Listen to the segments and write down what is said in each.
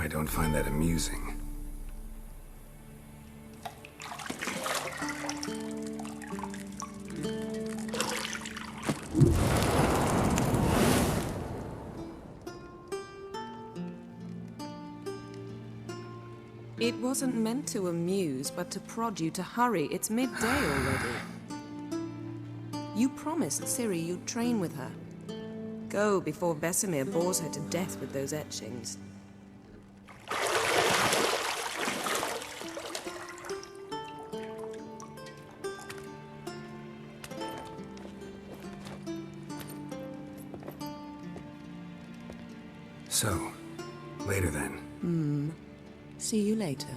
I don't find that amusing. It wasn't meant to amuse, but to prod you to hurry. It's midday already. You promised Ciri you'd train with her. Go before Vesemir bores her to death with those etchings. So, later then. See you later.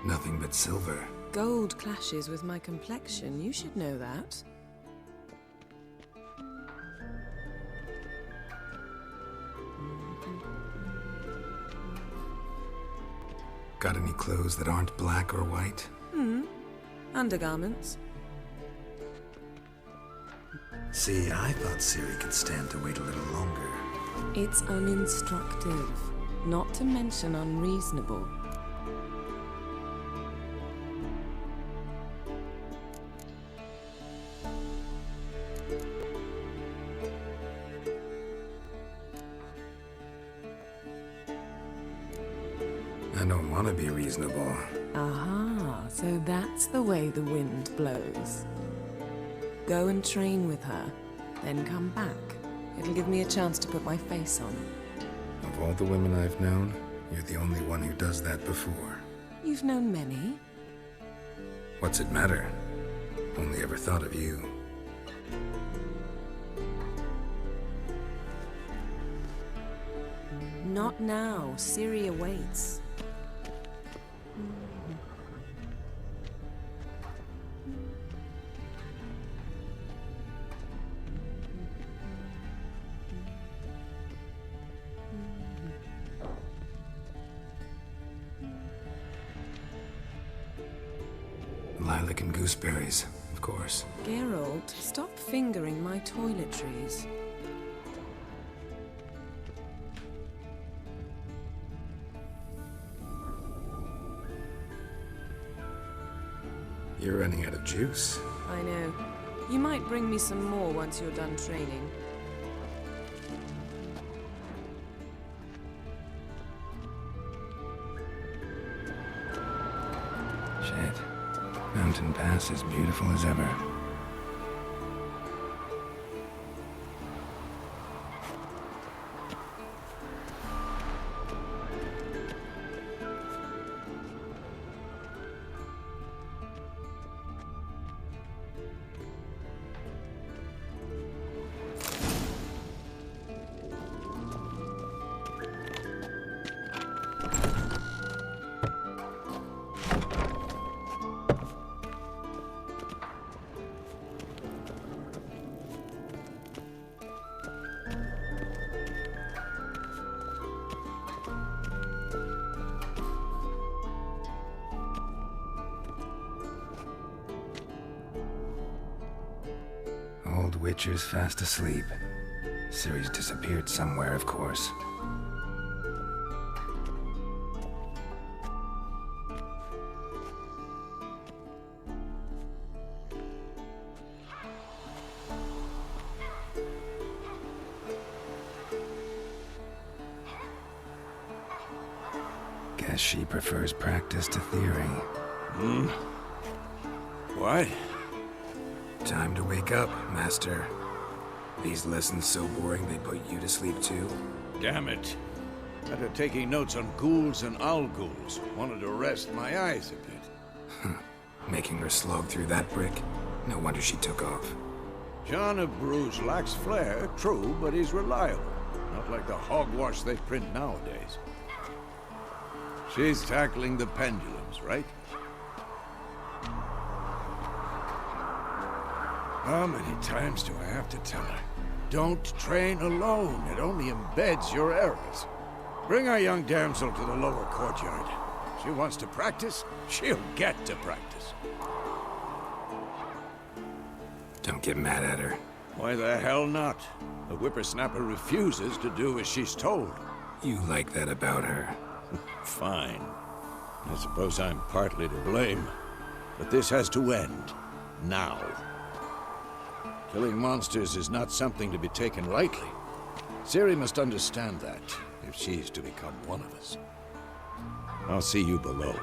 Nothing but silver. Gold clashes with my complexion. You should know that. Got any clothes that aren't black or white? Undergarments. See, I thought Ciri could stand to wait a little longer. It's uninstructive, not to mention unreasonable. I don't want to be reasonable. Aha, so that's the way the wind blows. Go and train with her, then come back. It'll give me a chance to put my face on. Of all the women I've known, you're the only one who does that before. You've known many. What's it matter? Only ever thought of you. Not now. Ciri awaits. Lilac and gooseberries, of course. Geralt, stop fingering my toiletries. You're running out of juice. I know. You might bring me some more once you're done training. Shit. Mountain Pass is beautiful as ever. Old Witcher's fast asleep. Ciri's disappeared somewhere, of course. Guess she prefers practice to theory. What? Time to wake up, Master. These lessons so boring they put you to sleep too? Damn it. After taking notes on ghouls and owl-ghouls, wanted to rest my eyes a bit. Making her slog through that brick? No wonder she took off. John of Bruges lacks flair, true, but he's reliable. Not like the hogwash they print nowadays. She's tackling the pendulums, right? How many times do I have to tell her? Don't train alone. It only embeds your errors. Bring our young damsel to the lower courtyard. She wants to practice, she'll get to practice. Don't get mad at her. Why the hell not? The whippersnapper refuses to do as she's told. You like that about her. Fine. I suppose I'm partly to blame. But this has to end. Now. Killing monsters is not something to be taken lightly. Ciri must understand that, if she's to become one of us. I'll see you below.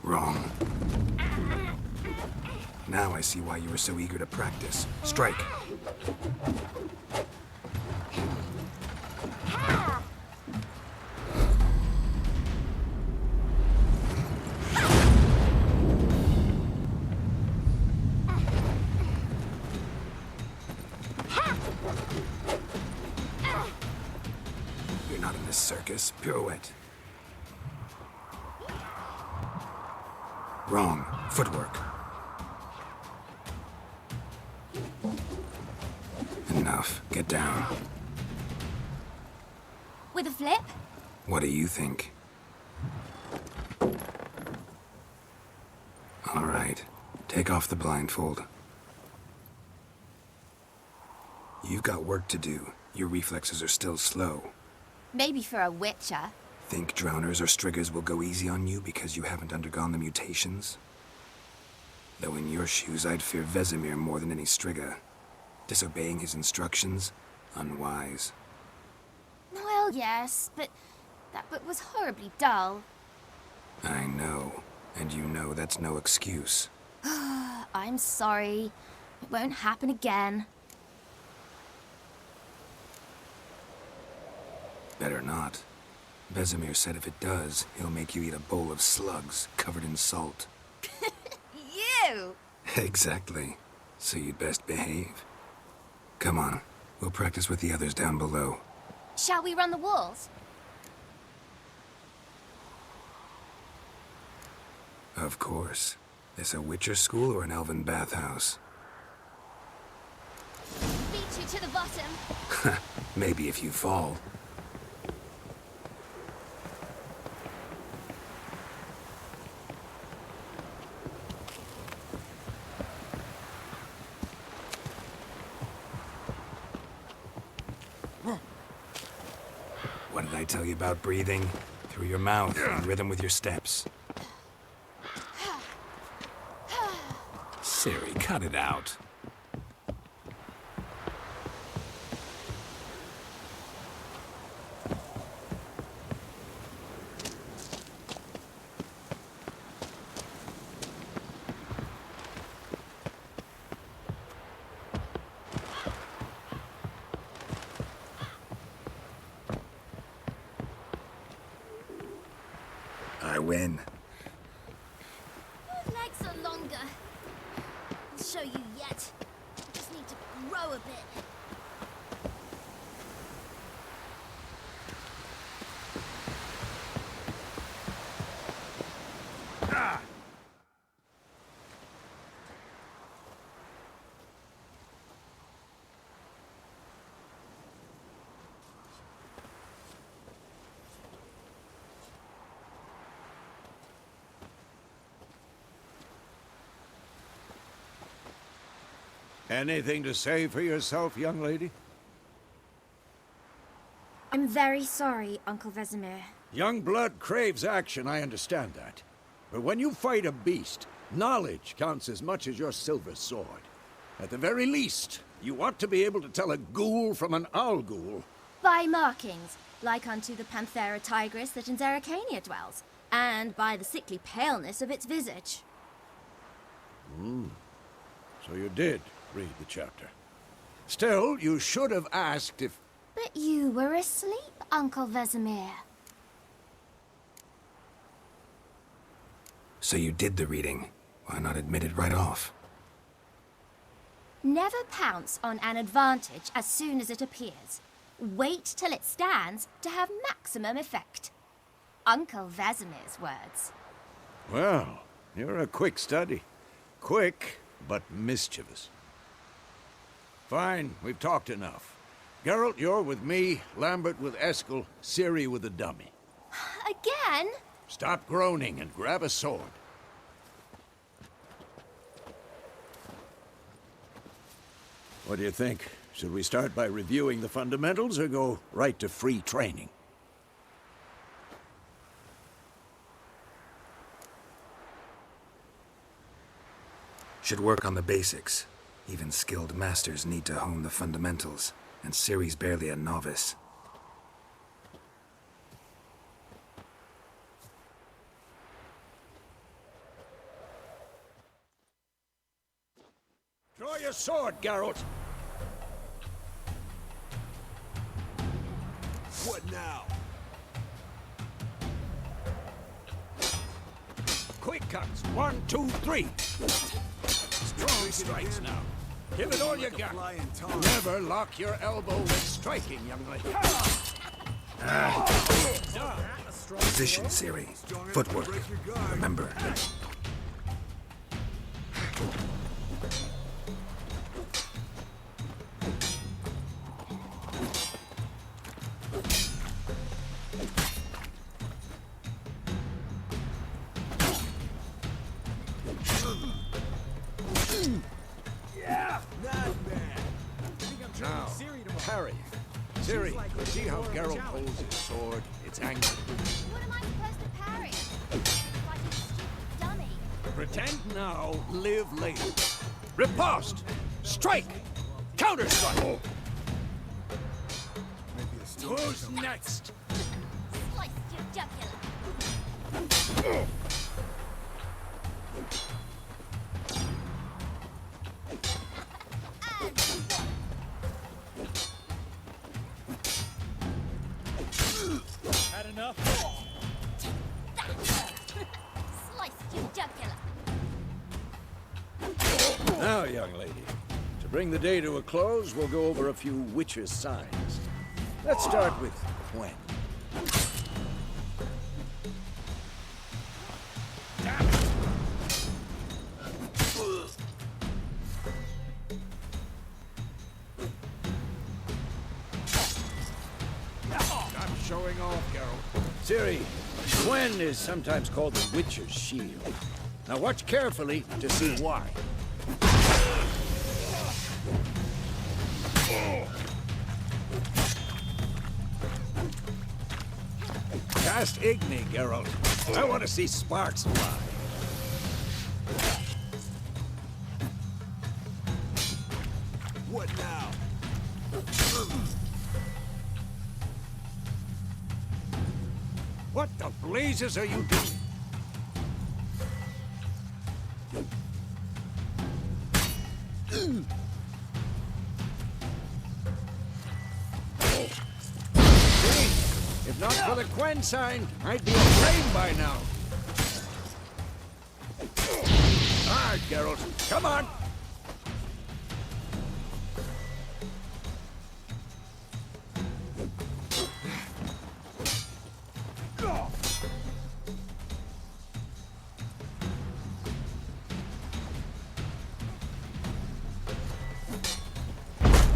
Wrong. Now I see why you were so eager to practice. Strike. You're not in this circus. Pirouette. Wrong. Footwork. Enough. Get down. With a flip? What do you think? All right. Take off the blindfold. You've got work to do. Your reflexes are still slow. Maybe for a witcher. Think drowners or striggers will go easy on you because you haven't undergone the mutations? Though in your shoes, I'd fear Vesemir more than any strigger. Disobeying his instructions? Unwise. Well, yes, but that book was horribly dull. I know. And you know that's no excuse. I'm sorry. It won't happen again. Better not. Vesemir said if it does, he'll make you eat a bowl of slugs covered in salt. You! Exactly. So you'd best behave. Come on. We'll practice with the others down below. Shall we run the walls? Of course. This a Witcher school or an elven bathhouse? Beat you to the bottom. Maybe if you fall. What did I tell you about breathing? Through your mouth, in rhythm with your steps. Ciri, cut it out. I win. Your legs are longer. I'll show you yet. I just need to grow a bit. Anything to say for yourself, young lady? I'm very sorry, Uncle Vesemir. Young blood craves action, I understand that. But when you fight a beast, knowledge counts as much as your silver sword. At the very least, you ought to be able to tell a ghoul from an owl ghoul. By markings, like unto the Panthera tigris that in Zeracania dwells, and by the sickly paleness of its visage. So you did read the chapter. Still, you should have asked if... But you were asleep, Uncle Vesemir. So you did the reading. Why not admit it right off? Never pounce on an advantage as soon as it appears. Wait till it stands to have maximum effect. Uncle Vesemir's words. Well, you're a quick study. Quick, but mischievous. Fine, we've talked enough. Geralt, you're with me, Lambert with Eskel, Ciri with the dummy. Again? Stop groaning and grab a sword. What do you think? Should we start by reviewing the fundamentals or go right to free training? Should work on the basics. Even skilled masters need to hone the fundamentals, and Ciri's barely a novice. Draw your sword, Geralt! What now? Quick cuts! 1, 2, 3! Strong strikes now. Give it all you got. Never lock your elbow when striking, young lady. Position, Ciri. Footwork. Remember. Now, parry. Ciri, see how Geralt holds his sword? It's angry. What am I supposed to parry? Like a stupid dummy. Pretend now, live later. Riposte! Strike! Counter-strike! Who's next? Slice your jugular. Had enough? Slice your jugular. Now, young lady, to bring the day to a close, we'll go over a few witches' signs. Let's start with Gwen. Stop showing off, Geralt. Ciri, Gwen is sometimes called the Witcher's Shield. Now watch carefully to see why. Cast Igni, Geralt. I want to see sparks fly. What now? What the blazes are you doing? If not for the Gwen sign, I'd be afraid by now. Hard, Geralt. Come on.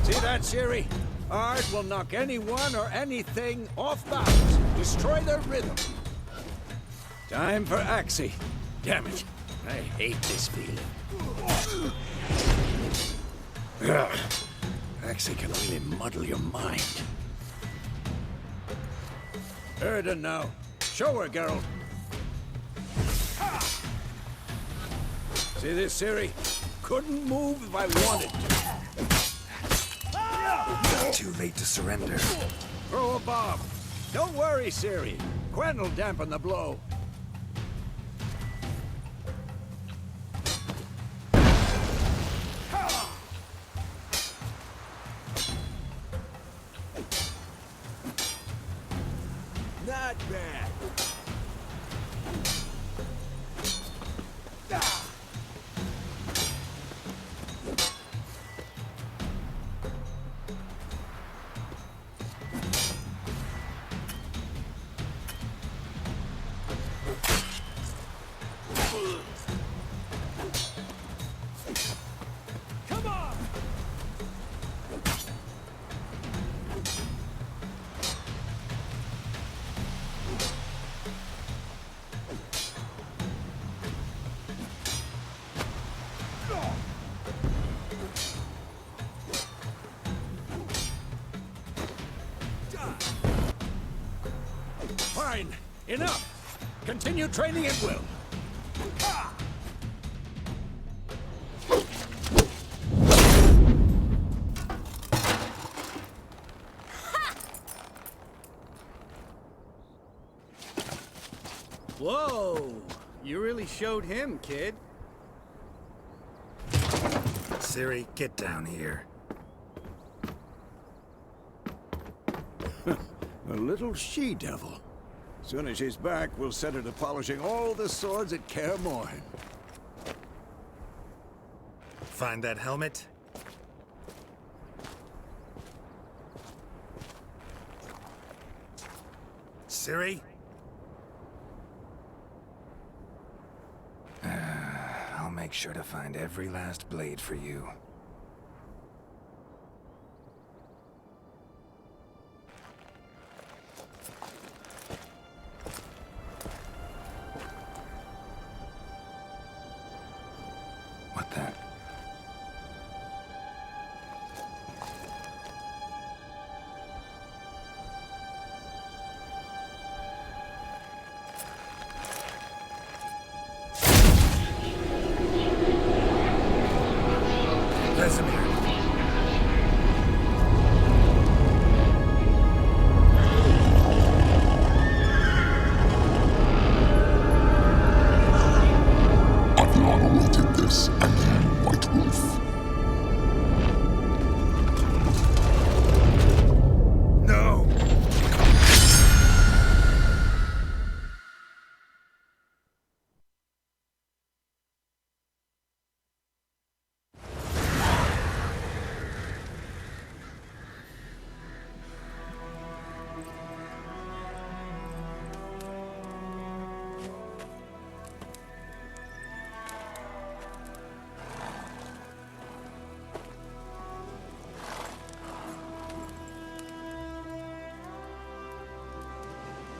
See that, Ciri? Art will knock anyone or anything off balance. Destroy their rhythm. Time for Axie. Damn it. I hate this feeling. Actually can really muddle your mind. Erden now. Show her, Geralt. See this, Ciri? Couldn't move if I wanted to. Too late to surrender. Throw a bomb. Don't worry, Ciri. Quen will dampen the blow. Not bad. Come on. Fine. Enough. Continue training at will. Whoa! You really showed him, kid. Ciri, get down here. A little she-devil. Soon as she's back, we'll set her to polishing all the swords at Kaer Morhen. Find that helmet? Ciri? I'll make sure to find every last blade for you. What the? Vesemir. I've long awaited this, and you, White Wolf. No!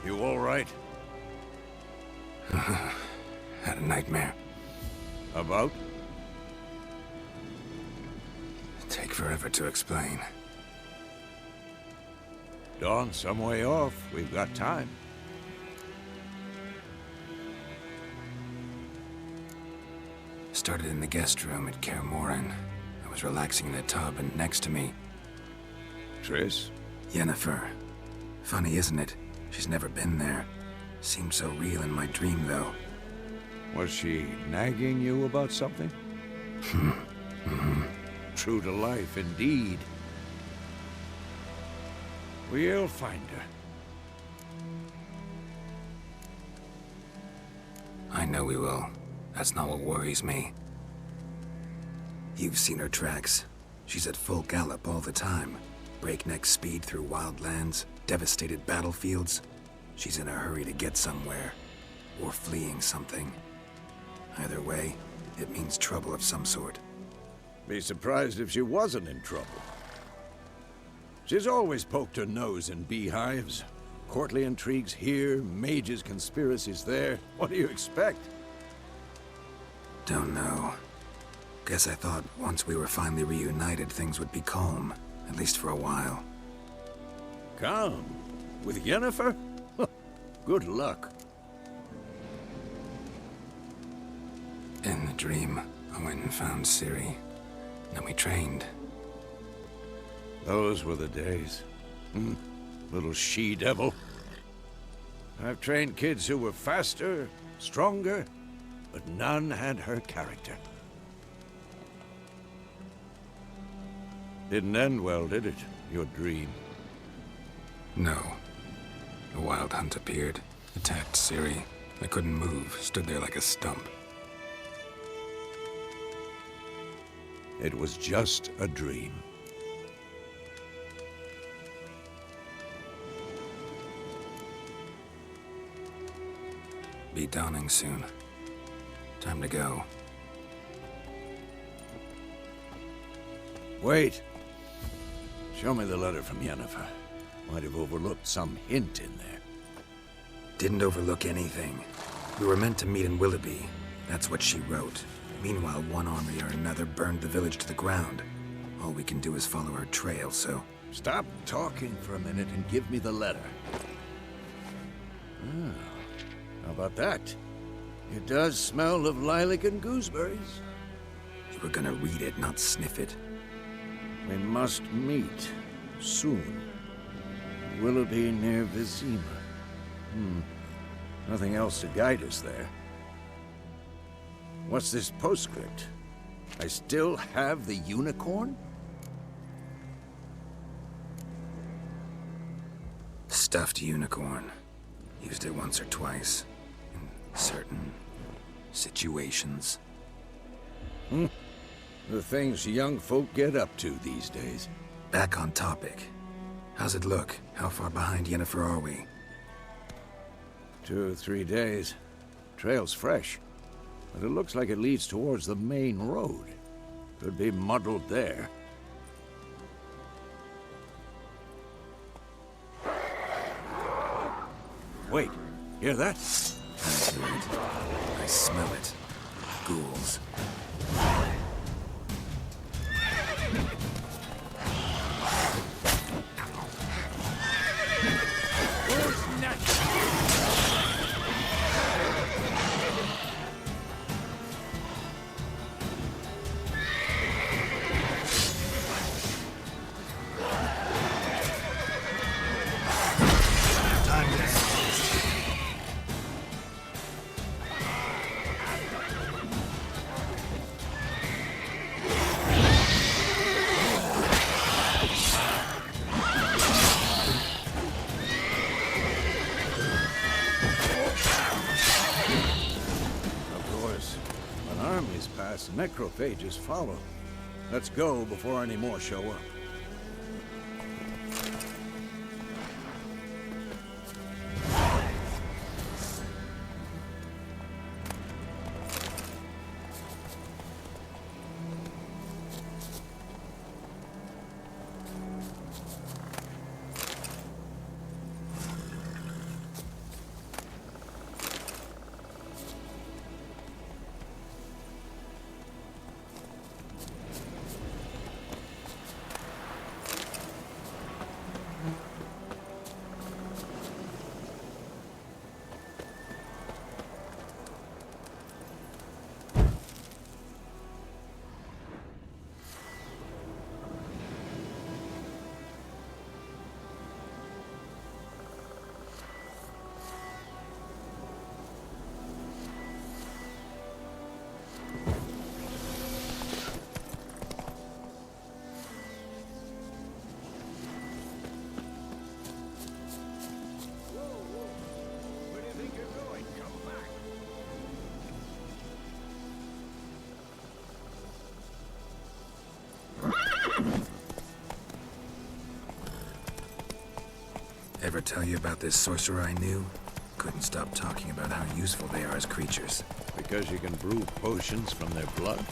You all right? Had a nightmare. About? Take forever to explain. Dawn's some way off. We've got time. Started in the guest room at Kaer Morhen. I was relaxing in a tub, and next to me, Triss? Yennefer. Funny, isn't it? She's never been there. Seemed so real in my dream, though. Was she nagging you about something? True to life, indeed. We'll find her. I know we will. That's not what worries me. You've seen her tracks. She's at full gallop all the time. Breakneck speed through wild lands, devastated battlefields. She's in a hurry to get somewhere. Or fleeing something. Either way, it means trouble of some sort. Be surprised if she wasn't in trouble. She's always poked her nose in beehives. Courtly intrigues here, mages' conspiracies there. What do you expect? Don't know. Guess I thought once we were finally reunited, things would be calm, at least for a while. Calm? With Yennefer? Good luck. In the dream, I went and found Ciri. Then we trained. Those were the days. Little she-devil. I've trained kids who were faster, stronger, but none had her character. Didn't end well, did it? Your dream? No. A wild hunt appeared, attacked Ciri. I couldn't move, stood there like a stump. It was just a dream. Be dawning soon. Time to go. Wait. Show me the letter from Yennefer. Might have overlooked some hint in there. Didn't overlook anything. We were meant to meet in Willoughby. That's what she wrote. Meanwhile, one army or another burned the village to the ground. All we can do is follow her trail, so... Stop talking for a minute and give me the letter. How about that? It does smell of lilac and gooseberries. You were gonna read it, not sniff it. We must meet soon. Willoughby near Vizima. Nothing else to guide us there. What's this postscript? I still have the unicorn? Stuffed unicorn. Used it once or twice. In certain situations. The things young folk get up to these days. Back on topic. How's it look? How far behind Yennefer are we? 2 or 3 days. Trail's fresh. But it looks like it leads towards the main road. Could be muddled there. Wait, hear that? I hear it. I smell it. Ghouls. Necrophages follow. Let's go before any more show up. Ever tell you about this sorcerer I knew? Couldn't stop talking about how useful they are as creatures. Because you can brew potions from their blood?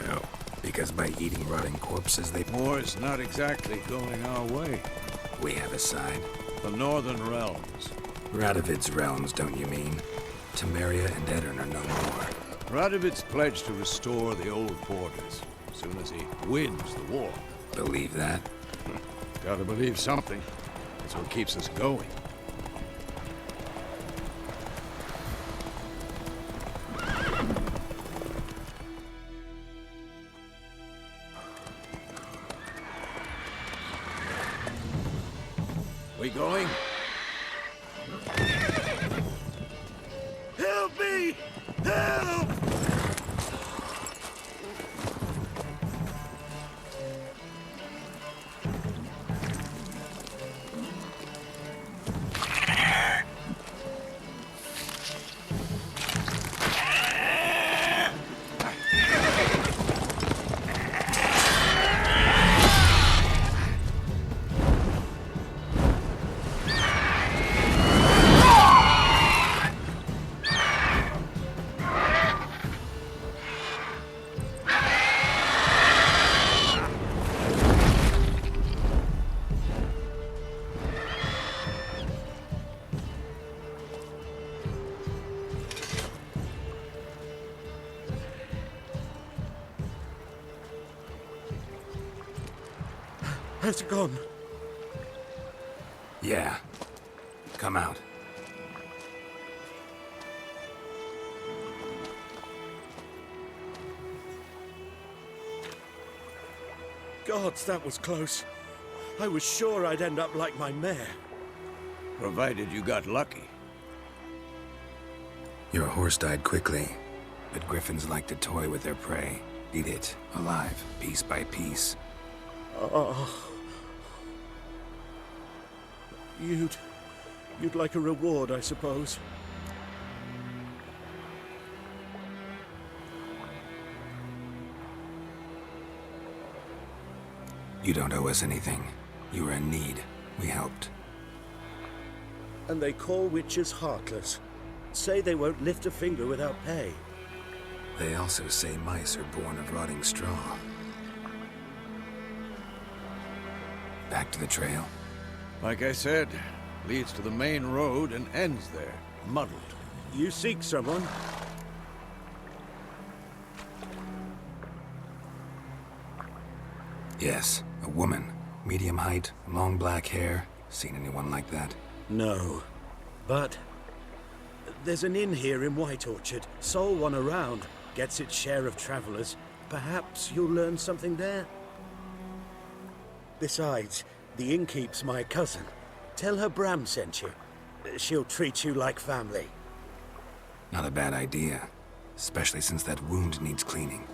No, because by eating rotting corpses they... War's not exactly going our way. We have a side. The Northern Realms. Radovid's realms, don't you mean? Temeria and Edirn are no more. Radovid's pledged to restore the old borders as soon as he wins the war. Believe that? Gotta believe something. That's what keeps us going. We going? Help me! Help! Has it gone? Yeah. Come out. Gods, that was close. I was sure I'd end up like my mare. Provided you got lucky. Your horse died quickly, but griffins like to toy with their prey. Eat it, alive, piece by piece. Oh. You'd like a reward, I suppose. You don't owe us anything. You were in need. We helped. And they call witches heartless. Say they won't lift a finger without pay. They also say mice are born of rotting straw. Back to the trail? Like I said, leads to the main road and ends there, muddled. You seek someone? Yes, a woman. Medium height, long black hair. Seen anyone like that? No. But there's an inn here in White Orchard. Sole one around. Gets its share of travelers. Perhaps you'll learn something there? Besides, the innkeep's my cousin. Tell her Bram sent you. She'll treat you like family. Not a bad idea. Especially since that wound needs cleaning.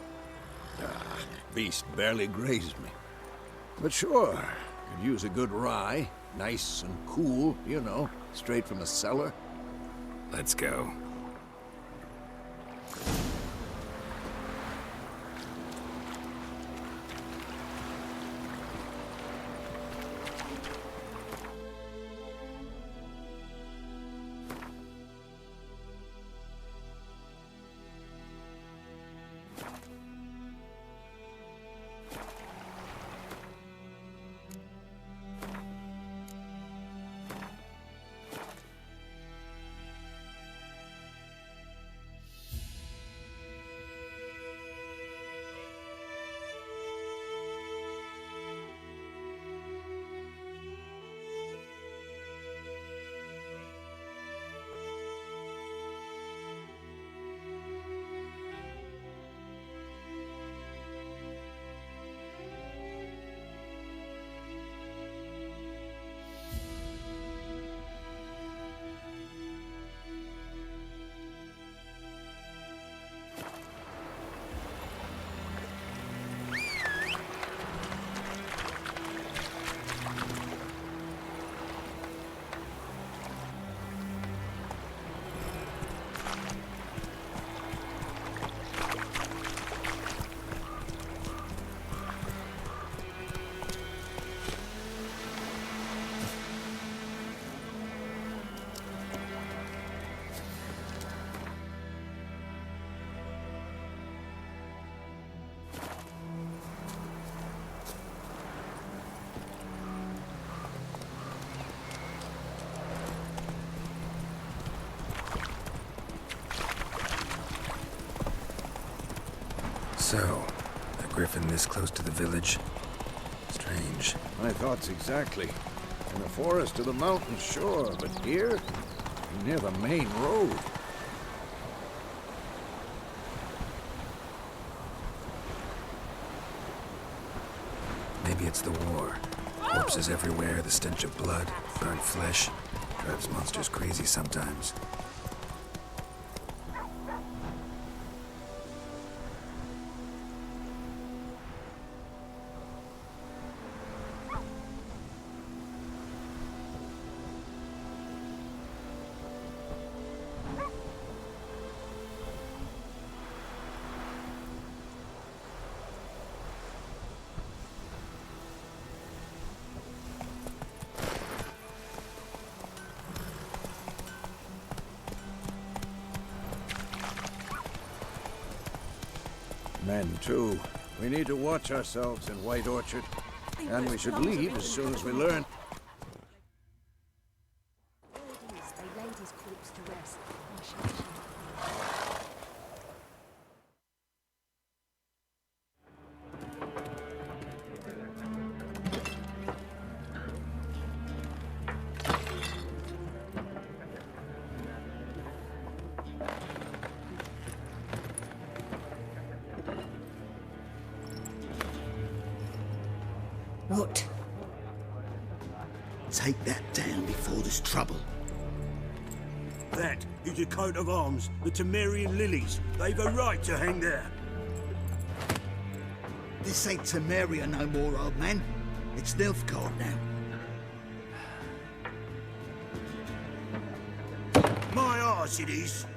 Beast barely grazed me. But sure, could use a good rye. Nice and cool, you know, straight from a cellar. Let's go. So, a griffin this close to the village? Strange. My thoughts exactly. In the forest to the mountain, sure, but here? Near the main road. Maybe it's the war. Corpses everywhere, the stench of blood, burnt flesh. Drives monsters crazy sometimes. Men, too. We need to watch ourselves in White Orchard. And we should leave as soon as we learn. They laid his corpse to rest. What? Take that down before there's trouble. That is a coat of arms, the Temerian lilies. They've a right to hang there. This ain't Temeria no more, old man. It's Nilfgaard now. My arse it is.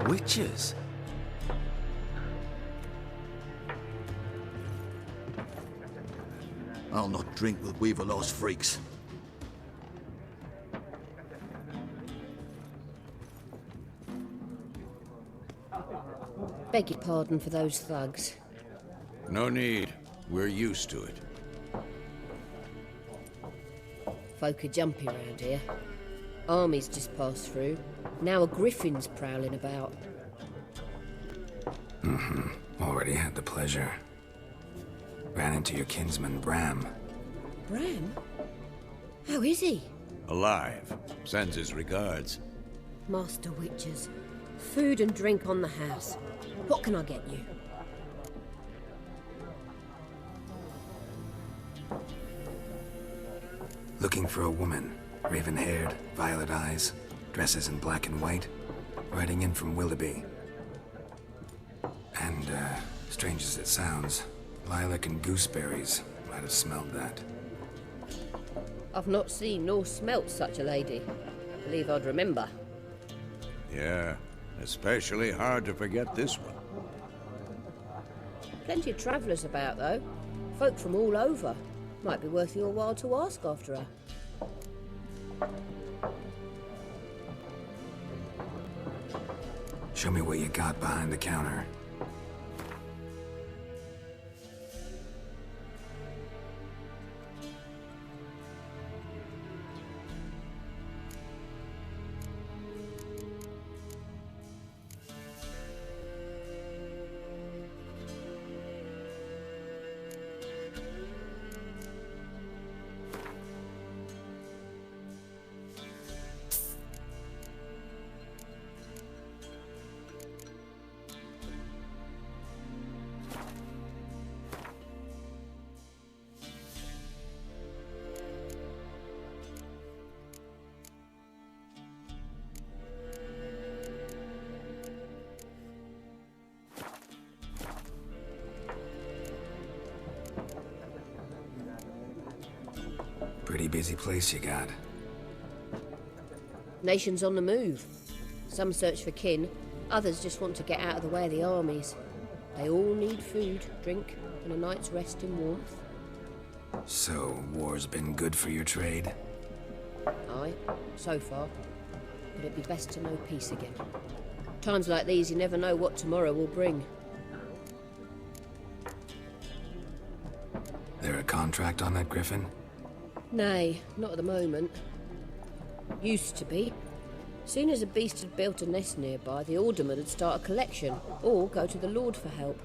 Witches? I'll not drink with Weaverlaw's freaks. Beg your pardon for those thugs. No need. We're used to it. Folk are jumpy round here. Armies just passed through. Now a griffin's prowling about. Already had the pleasure. Ran into your kinsman, Bram. Bram? How is he? Alive. Sends his regards. Master Witchers. Food and drink on the house. What can I get you? Looking for a woman. Raven-haired, violet eyes, dresses in black and white. Riding in from Willoughby. And, strange as it sounds, lilac and gooseberries. Might have smelled that. I've not seen nor smelt such a lady. Believe I'd remember. Yeah, especially hard to forget this one. Plenty of travellers about, though. Folk from all over. Might be worth your while to ask after her. Show me what you got behind the counter. Pretty busy place you got. Nations on the move. Some search for kin, others just want to get out of the way of the armies. They all need food, drink, and a night's rest in warmth. So, war's been good for your trade? Aye, so far. But it'd be best to know peace again. Times like these, you never know what tomorrow will bring. There a contract on that griffin? Nay, not at the moment. Used to be. Soon as a beast had built a nest nearby, the alderman would start a collection, or go to the Lord for help.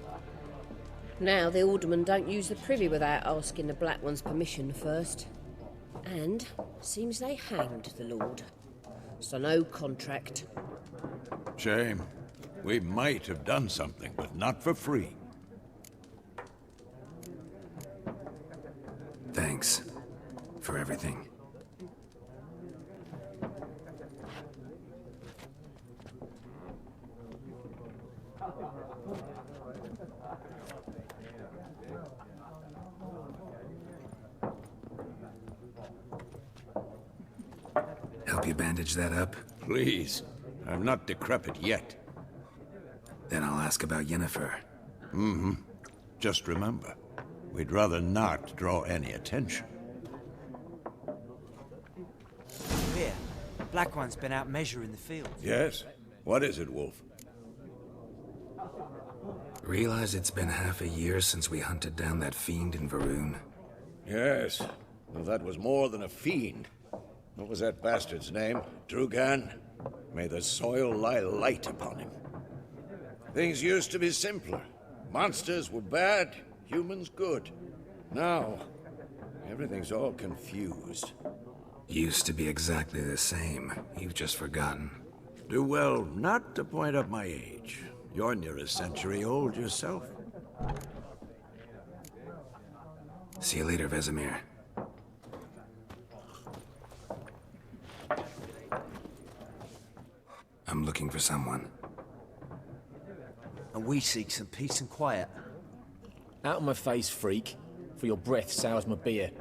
Now the aldermen don't use the privy without asking the Black One's permission first. And seems they hanged the Lord. So no contract. Shame. We might have done something, but not for free. Thanks for everything. Help you bandage that up? Please. I'm not decrepit yet. Then I'll ask about Yennefer. Mm-hmm. Just remember, we'd rather not draw any attention. Here, Black One's been out measuring the field. Yes? What is it, Wolf? Realize it's been half a year since we hunted down that fiend in Varun? Yes. Well, that was more than a fiend. What was that bastard's name? Drugan? May the soil lie light upon him. Things used to be simpler. Monsters were bad, humans good. Now, everything's all confused. Used to be exactly the same. You've just forgotten. Do well not to point up my age. You're near a century old yourself. See you later, Vesemir. I'm looking for someone. And we seek some peace and quiet. Out of my face, freak. For your breath sours my beer.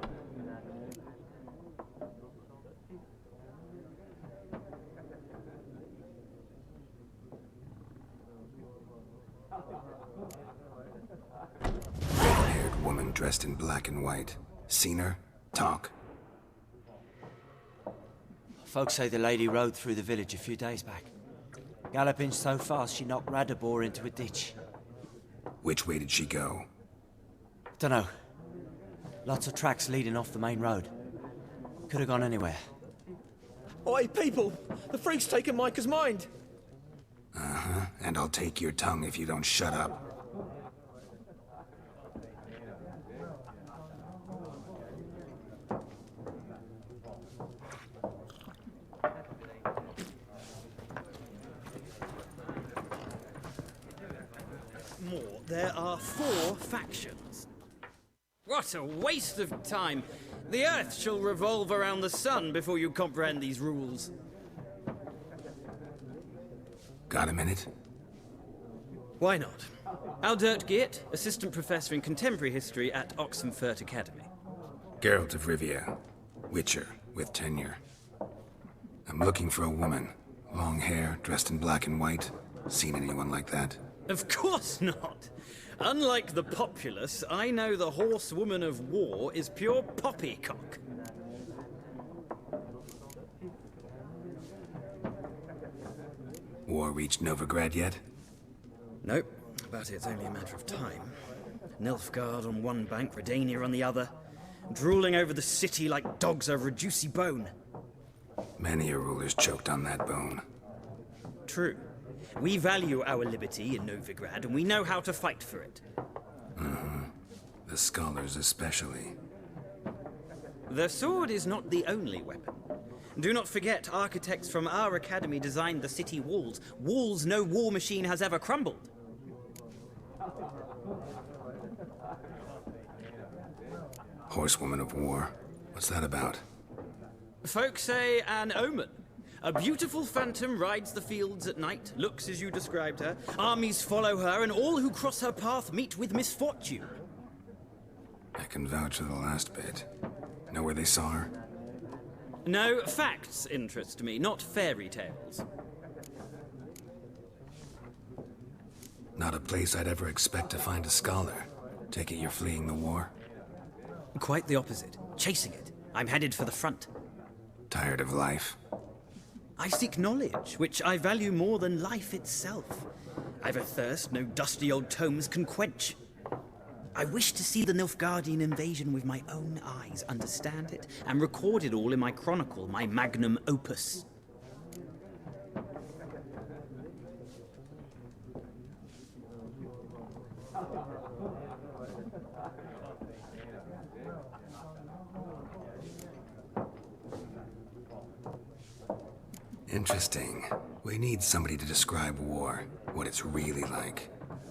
Red-haired woman dressed in black and white. Seen her? Talk. Folks say the lady rode through the village a few days back. Galloping so fast she knocked Radabor into a ditch. Which way did she go? Dunno. Lots of tracks leading off the main road. Could have gone anywhere. Oi, people! The freak's taken Micah's mind! Uh-huh. And I'll take your tongue if you don't shut up. There are 4 factions. What a waste of time! The Earth shall revolve around the sun before you comprehend these rules. Got a minute? Why not? Aldert Geert, Assistant Professor in Contemporary History at Oxenfurt Academy. Geralt of Rivia. Witcher, with tenure. I'm looking for a woman. Long hair, dressed in black and white. Seen anyone like that? Of course not! Unlike the populace, I know the horsewoman of war is pure poppycock. War reached Novigrad yet? Nope, but it's only a matter of time. Nilfgaard on one bank, Redania on the other, drooling over the city like dogs over a juicy bone. Many a ruler's choked on that bone. True. We value our liberty in Novigrad, and we know how to fight for it. Mm-hmm. The scholars especially. The sword is not the only weapon. Do not forget, architects from our academy designed the city walls. Walls no war machine has ever crumbled. Horsewoman of war. What's that about? Folk say an omen. A beautiful phantom rides the fields at night, looks as you described her. Armies follow her, and all who cross her path meet with misfortune. I can vouch for the last bit. Know where they saw her? No, facts interest me, not fairy tales. Not a place I'd ever expect to find a scholar. Take it you're fleeing the war? Quite the opposite. Chasing it. I'm headed for the front. Tired of life? I seek knowledge, which I value more than life itself. I've a thirst no dusty old tomes can quench. I wish to see the Nilfgaardian invasion with my own eyes, understand it, and record it all in my chronicle, my magnum opus. Interesting. We need somebody to describe war, what it's really like.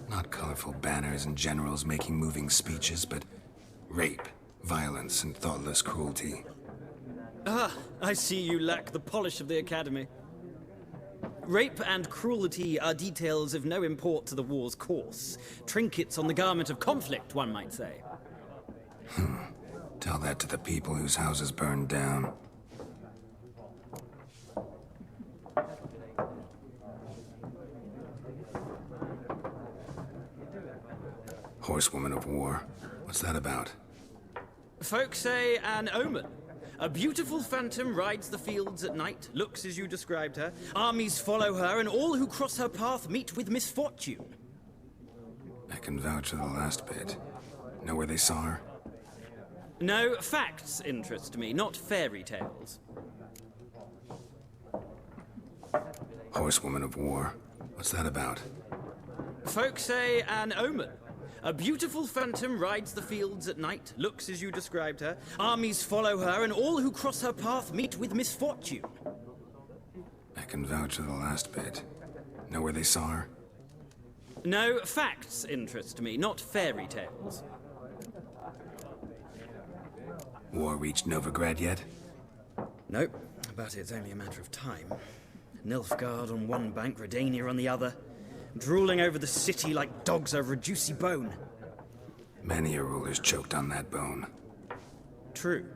Not colorful banners and generals making moving speeches, but rape, violence, and thoughtless cruelty. Ah, I see you lack the polish of the Academy. Rape and cruelty are details of no import to the war's course. Trinkets on the garment of conflict, one might say. Tell that to the people whose houses burned down. Horsewoman of War. What's that about? Folk say an omen. A beautiful phantom rides the fields at night, looks as you described her. Armies follow her, and all who cross her path meet with misfortune. I can vouch for the last bit. Know where they saw her? No, facts interest me, not fairy tales. Horsewoman of War. What's that about? Folk say an omen. A beautiful phantom rides the fields at night, looks as you described her. Armies follow her, and all who cross her path meet with misfortune. I can vouch for the last bit. Know where they saw her? No, facts interest me, not fairy tales. War reached Novigrad yet? Nope, but it's only a matter of time. Nilfgaard on one bank, Redania on the other. Drooling over the city like dogs over a juicy bone. Many a ruler's choked on that bone. True.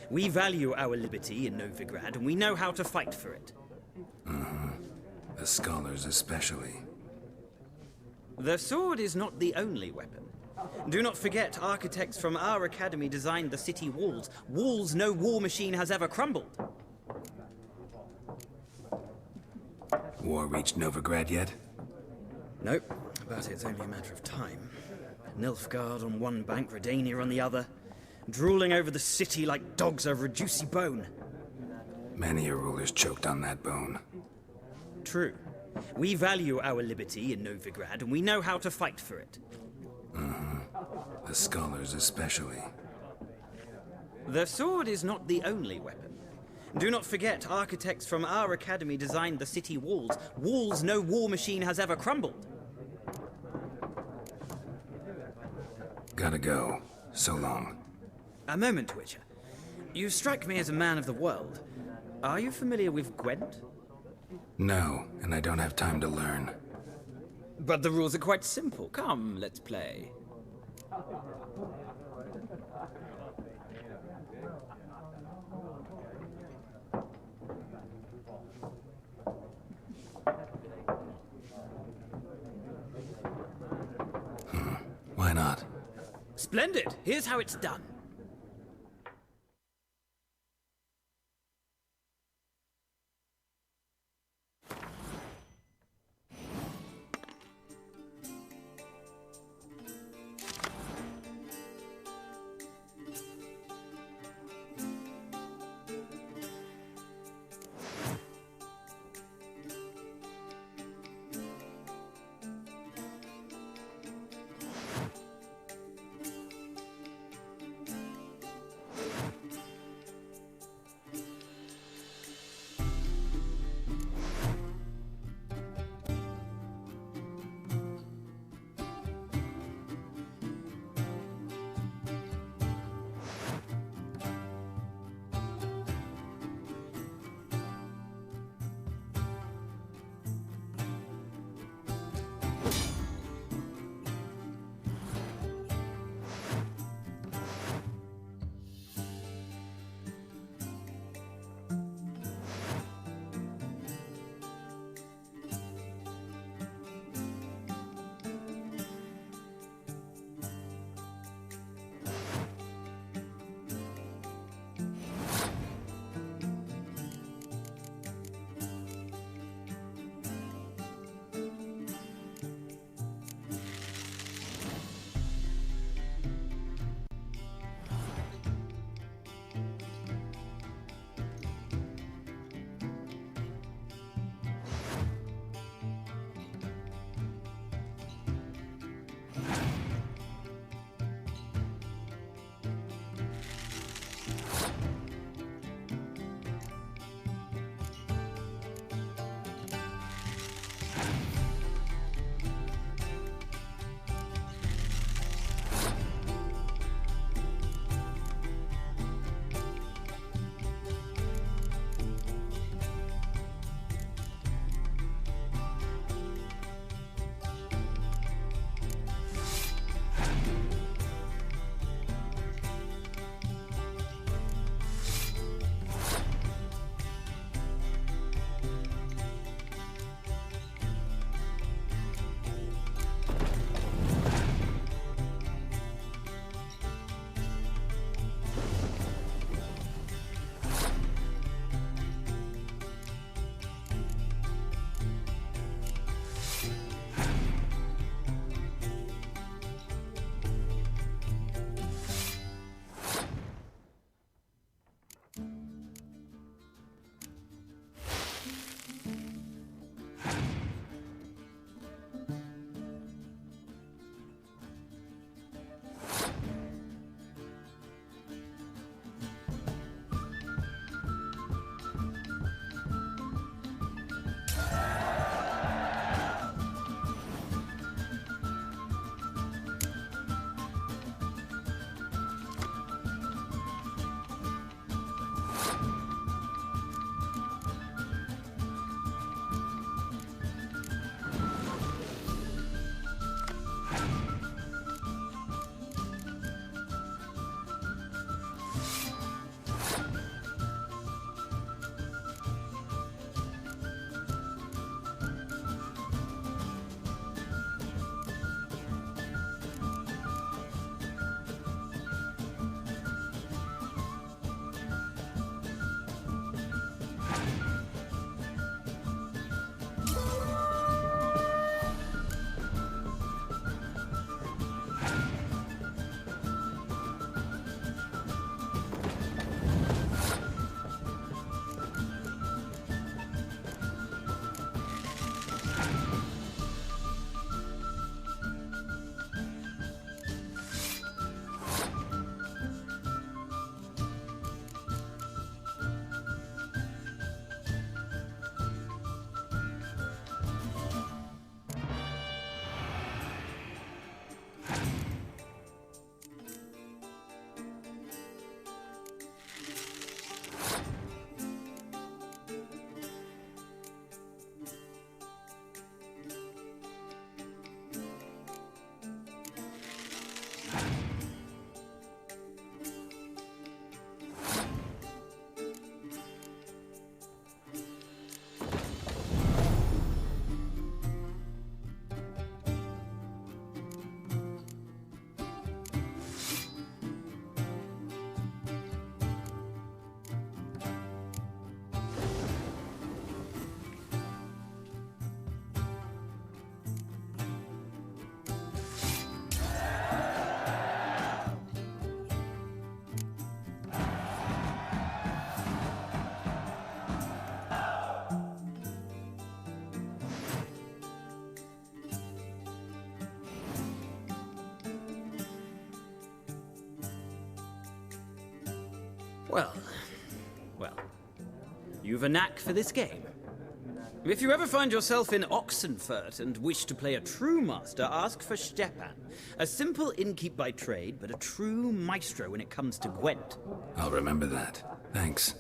We value our liberty in Novigrad, and we know how to fight for it. The scholars especially. The sword is not the only weapon. Do not forget, architects from our academy designed the city walls. Walls no war machine has ever crumbled. War reached Novigrad yet? Nope, but it's only a matter of time. Nilfgaard on one bank, Redania on the other. Drooling over the city like dogs over a juicy bone. Many a ruler's choked on that bone. True. We value our liberty in Novigrad, and we know how to fight for it. The scholars especially. The sword is not the only weapon. Do not forget, architects from our academy designed the city walls. Walls no war machine has ever crumbled. Gotta go. So long. A moment, Witcher. You strike me as a man of the world. Are you familiar with Gwent? No, and I don't have time to learn. But the rules are quite simple. Come, let's play. Why not? Splendid! Here's how it's done. Well, you've a knack for this game. If you ever find yourself in Oxenfurt and wish to play a true master, ask for Stepan. A simple innkeep by trade, but a true maestro when it comes to Gwent. I'll remember that. Thanks.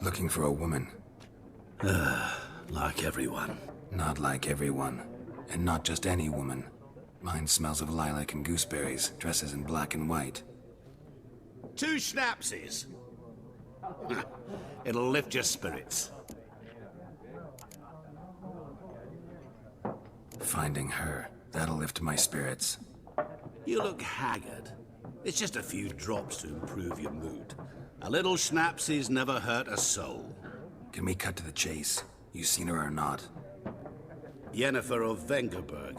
Looking for a woman. Like everyone. Not like everyone. And not just any woman. Mine smells of lilac and gooseberries, dresses in black and white. 2 schnapsies. It'll lift your spirits. Finding her, that'll lift my spirits. You look haggard. It's just a few drops to improve your mood. A little schnapsies never hurt a soul. Can we cut to the chase? You seen her or not? Yennefer of Vengerberg.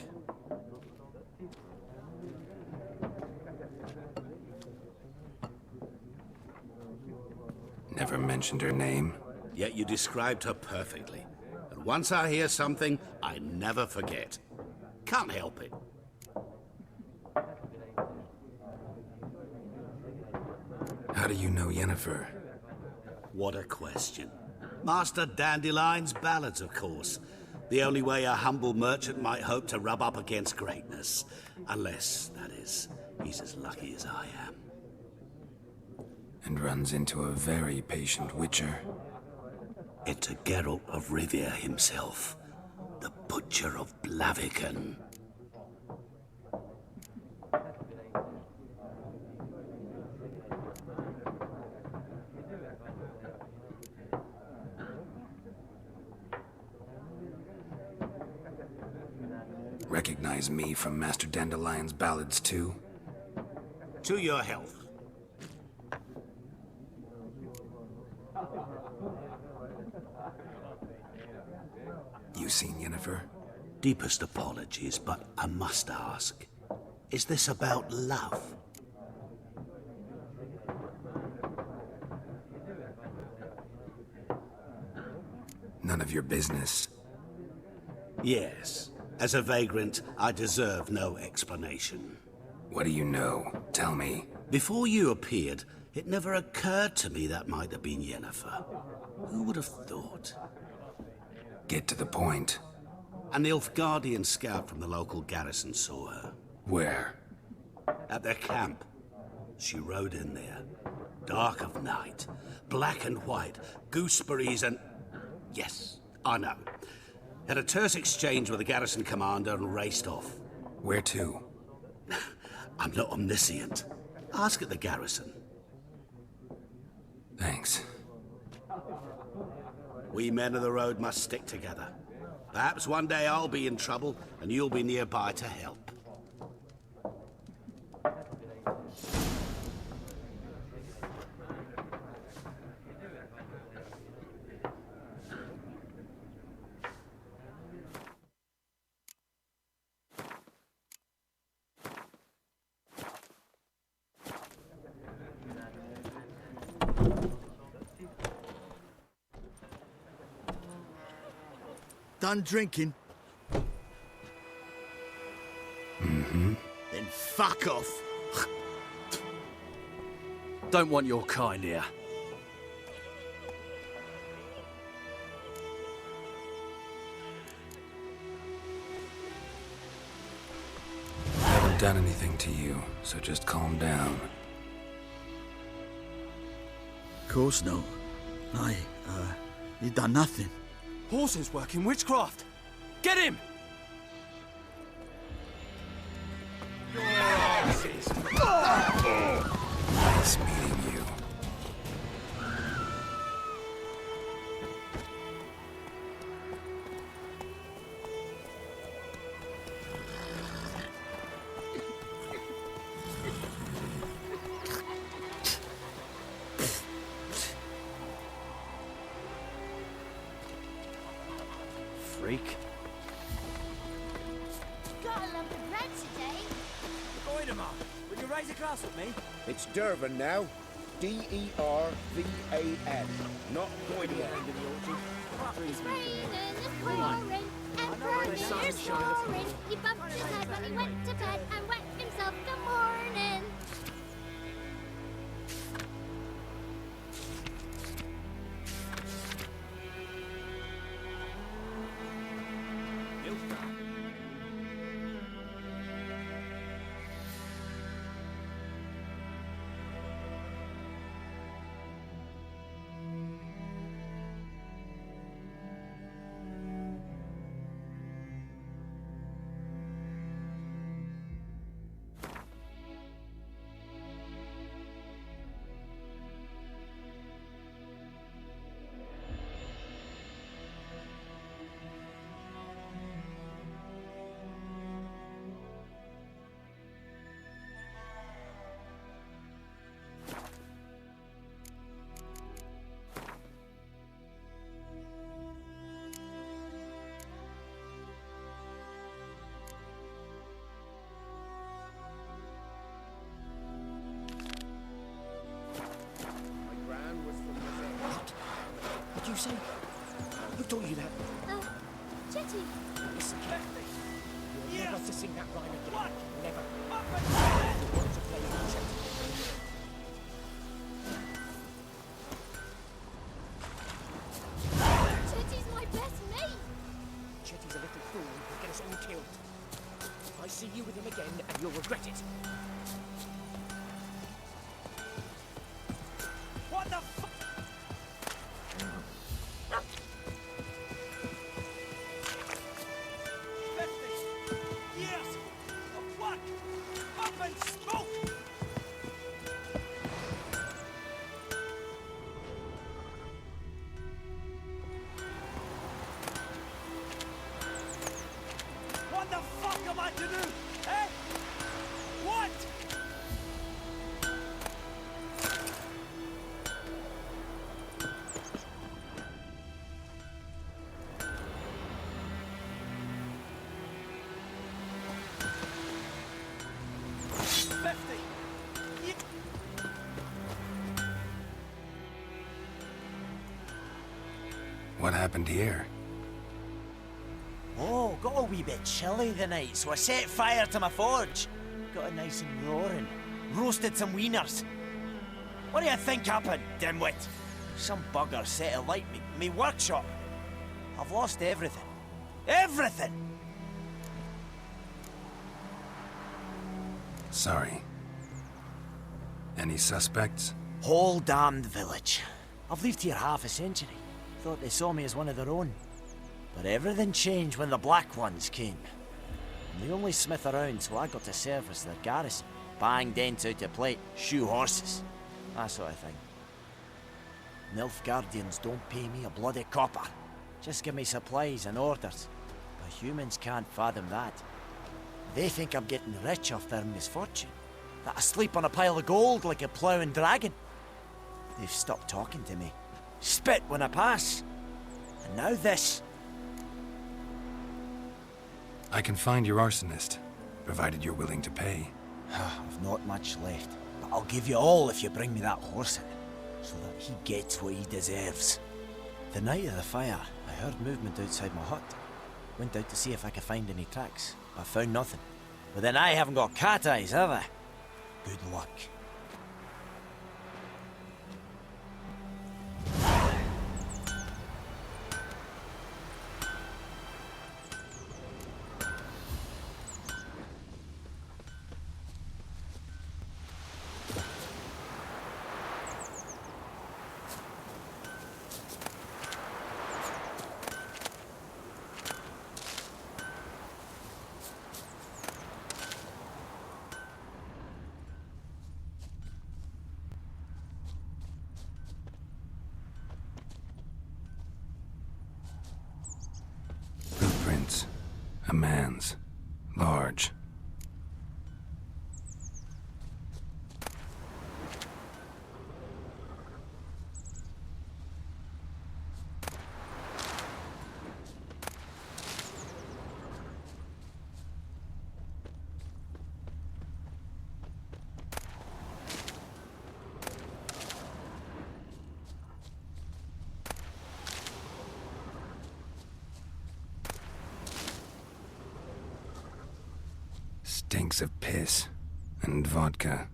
Never mentioned her name. Yet you described her perfectly. And once I hear something, I never forget. Can't help it. How do you know Yennefer? What a question. Master Dandelion's ballads, of course. The only way a humble merchant might hope to rub up against greatness. Unless, that is, he's as lucky as I am. And runs into a very patient witcher. Into Geralt of Rivia himself. The Butcher of Blaviken. Recognize me from Master Dandelion's ballads too? To your health. You seen Yennefer? Deepest apologies, but I must ask. Is this about love? None of your business. Yes. As a vagrant, I deserve no explanation. What do you know? Tell me. Before you appeared, it never occurred to me that might have been Yennefer. Who would have thought? Get to the point. An Nilfgaardian scout from the local garrison saw her. Where? At their camp. She rode in there. Dark of night. Black and white. Gooseberries and... Yes, I know. Had a terse exchange with the garrison commander and raced off. Where to? I'm not omniscient. Ask at the garrison. Thanks. We men of the road must stick together. Perhaps one day I'll be in trouble and you'll be nearby to help. Done drinking? Mm-hmm. Then fuck off. Don't want your kind here. I haven't done anything to you, so just calm down. course not. He done nothing. Horses work in witchcraft. Get him! Nice meeting you. Freak. Got a lump of bread today. Goidemar, will you raise a glass with me? It's Dervan now. D-E-R-V-A-N. Not Goidemar. It's raining, it's pouring, and burning, it's snoring. He bumped his head when he went to bed and wet himself good morning. What did you say? Who taught you that? Chetty. Listen, you're never to sing that rhyme again. What? Never. To play with Chetty. Chetty's my best mate. Chetty's a little fool who'll get us all killed. I see you with him again, and you'll regret it. What the fuck? Yes! What? Up and smoke! What the fuck am I to do? Eh? What? What happened here? Oh, got a wee bit chilly the night, so I set fire to my forge. Got it nice and roaring. Roasted some wieners. What do you think happened, dimwit? Some bugger set alight me workshop. I've lost everything. Everything! Sorry. Any suspects? Whole damned village. I've lived here half a century. Thought they saw me as one of their own. But everything changed when the Black Ones came. I'm the only smith around, so I got to serve as their garrison. Bang dents out of plate, shoe horses. That sort of thing. Nilfgaardians don't pay me a bloody copper. Just give me supplies and orders. But humans can't fathom that. They think I'm getting rich off their misfortune. That I sleep on a pile of gold like a ploughing dragon. They've stopped talking to me. Spit when I pass. And now this. I can find your arsonist, provided you're willing to pay. I've not much left, but I'll give you all if you bring me that horse in, so that he gets what he deserves. The night of the fire, I heard movement outside my hut. Went out to see if I could find any tracks, but found nothing. But then I haven't got cat eyes, have I? Good luck. A man's. Large. Stinks of piss and vodka.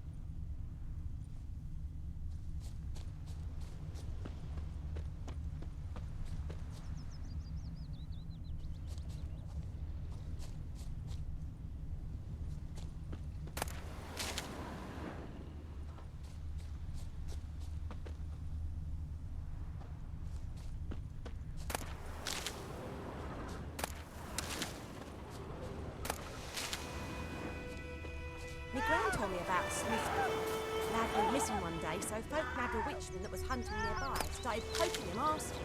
My gran told me about Smith. Lad went missing one day, so folk nabbed a witchman that was hunting nearby. Started poking him, asking.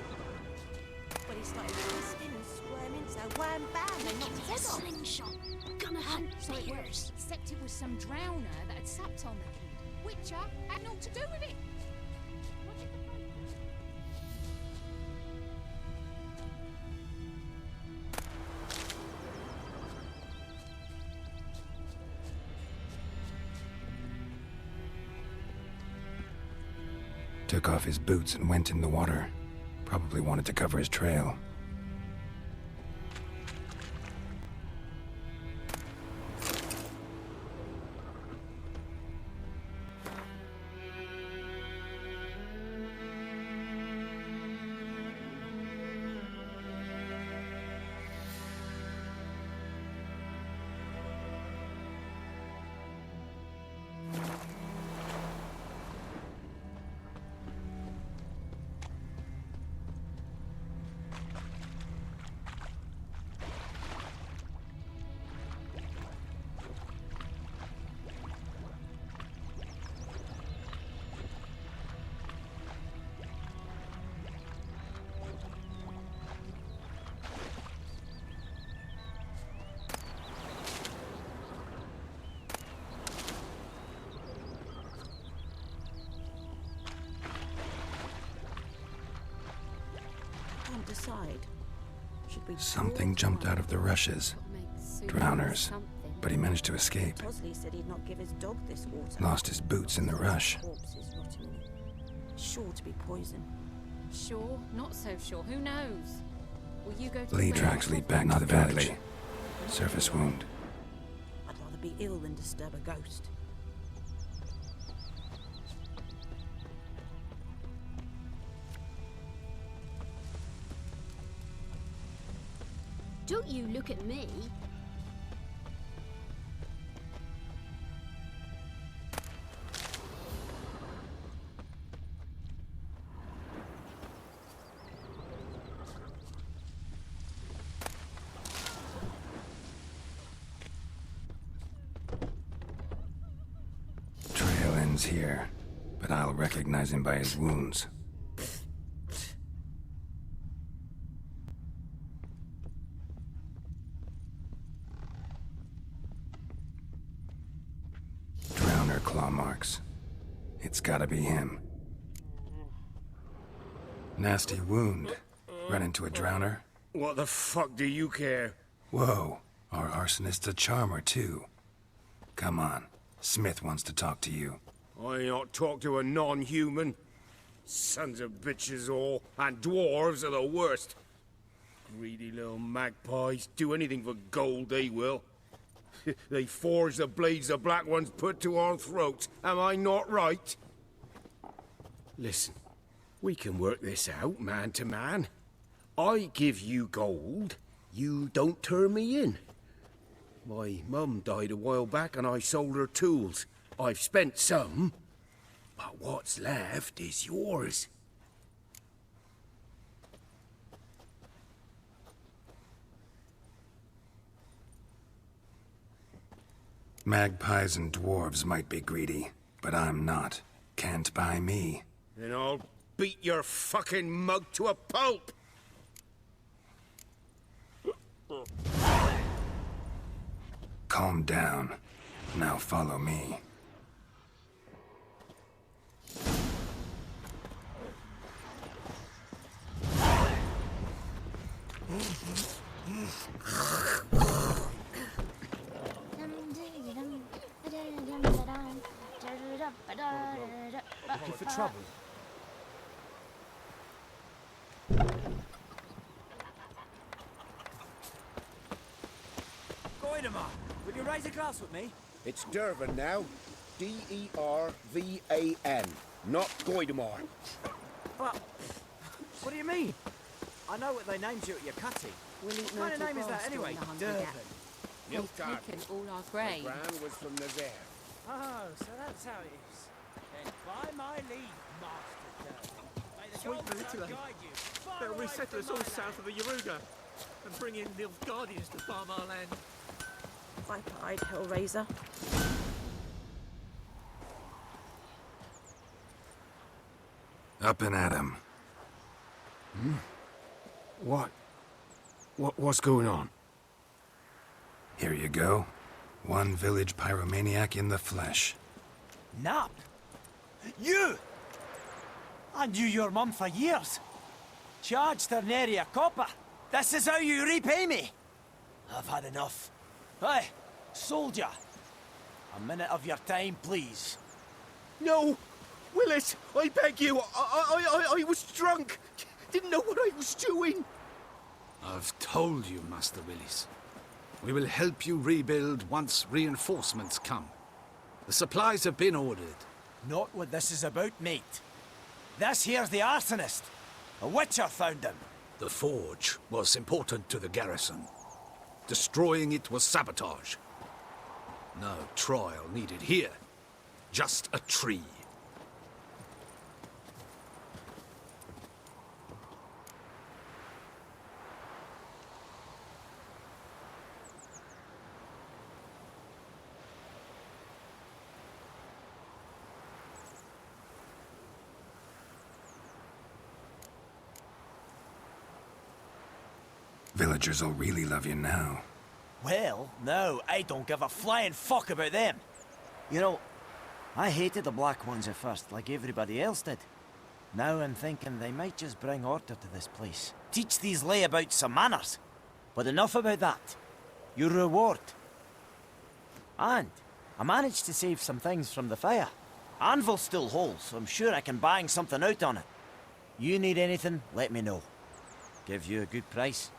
But he started twisting and squirming, so wham bam, they knocked his head off. Slingshot. Gonna hunt bears. Except it was some drowner that had supped on the kid. Witcher had naught to do with it. Took off his boots and went in the water. Probably wanted to cover his trail. Decide. Should we Something jumped out of the rushes. Drowners. But he managed to escape. Tosley said he'd not give his dog this water. Lost his boots in the rush. Corpses rotting in it. Sure to be poison. Sure, not so sure. Who knows? Will you go to Lead tracks lead back to the valley. Surface wound. I'd rather be ill than disturb a ghost. Don't you look at me. Trail ends here, but I'll recognize him by his wounds. Claw marks. It's gotta be him. Nasty wound. Run into a drowner? What the fuck do you care? Whoa. Our arsonist's a charmer, too. Come on. Smith wants to talk to you. I ain't not talk to a non-human. Sons of bitches all, and dwarves are the worst. Greedy little magpies. Do anything for gold, they will. They forge the blades the black ones put to our throats. Am I not right? Listen, we can work this out, man to man. I give you gold, you don't turn me in. My mum died a while back and I sold her tools. I've spent some, but what's left is yours. Magpies and dwarves might be greedy, but I'm not. Can't buy me. Then I'll beat your fucking mug to a pulp! Calm down. Now follow me. Looking for trouble? Goidemar, will you raise a glass with me? It's Dervan now. D-E-R-V-A-N. Not Goidemar. But what do you mean? I know what they named you at your cutty. We'll eat What kind of name is that anyway? Durban. They've taken all our grain. The brand was from Nazaire. Oh, so that's how it is. Then by my leave, Master Durban. May the Sweet gods manipulate. guide you. They'll resettle us all south of the Yaruga and bring in Nilfgaardians to farm our land. Viper-eyed Hellraiser. Up and at him. What's going on? Here you go. One village pyromaniac in the flesh. Nap? You? I knew your mum for years. Charged her nary a copper. This is how you repay me. I've had enough. Hey, soldier. A minute of your time, please. No! Willis, I beg you, I was drunk. Didn't know what I was doing. I've told you, Master Willis. We will help you rebuild once reinforcements come. The supplies have been ordered. Not what this is about, mate. This here's the arsonist. A witcher found him. The forge was important to the garrison. Destroying it was sabotage. No trial needed here. Just a tree. Villagers will really love you now. Well, no, I don't give a flying fuck about them. You know, I hated the Black Ones at first, like everybody else did. Now I'm thinking they might just bring order to this place. Teach these layabouts some manners. But enough about that. Your reward. And I managed to save some things from the fire. Anvil's still whole, so I'm sure I can bang something out on it. You need anything, let me know. Give you a good price.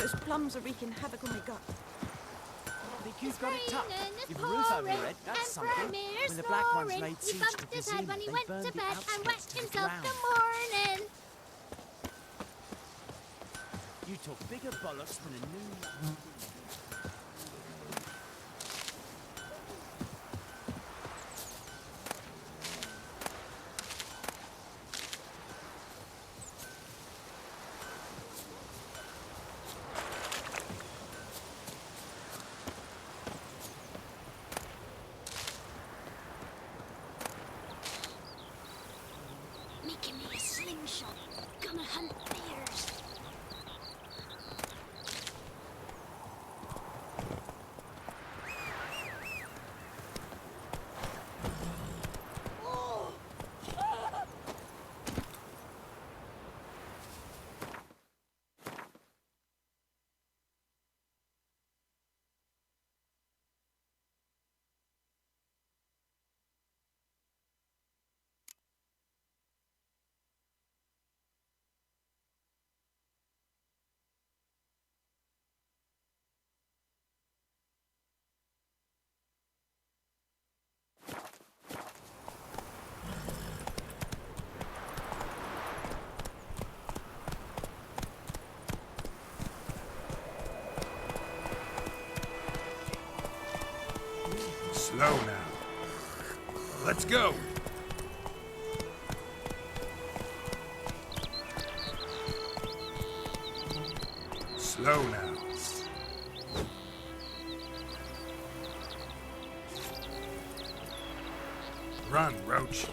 Those plums are wreaking havoc on my gut. I think you've got it tucked. You've a roof over your head, that's something. When the black ones laid siege to the casino, when he they went burned to the bed and outskirts wet to the himself ground. the morning. You took bigger bollocks than a new... Making me a slingshot. Gonna hunt bears. Slow now. Let's go! Slow now. Run, Roach.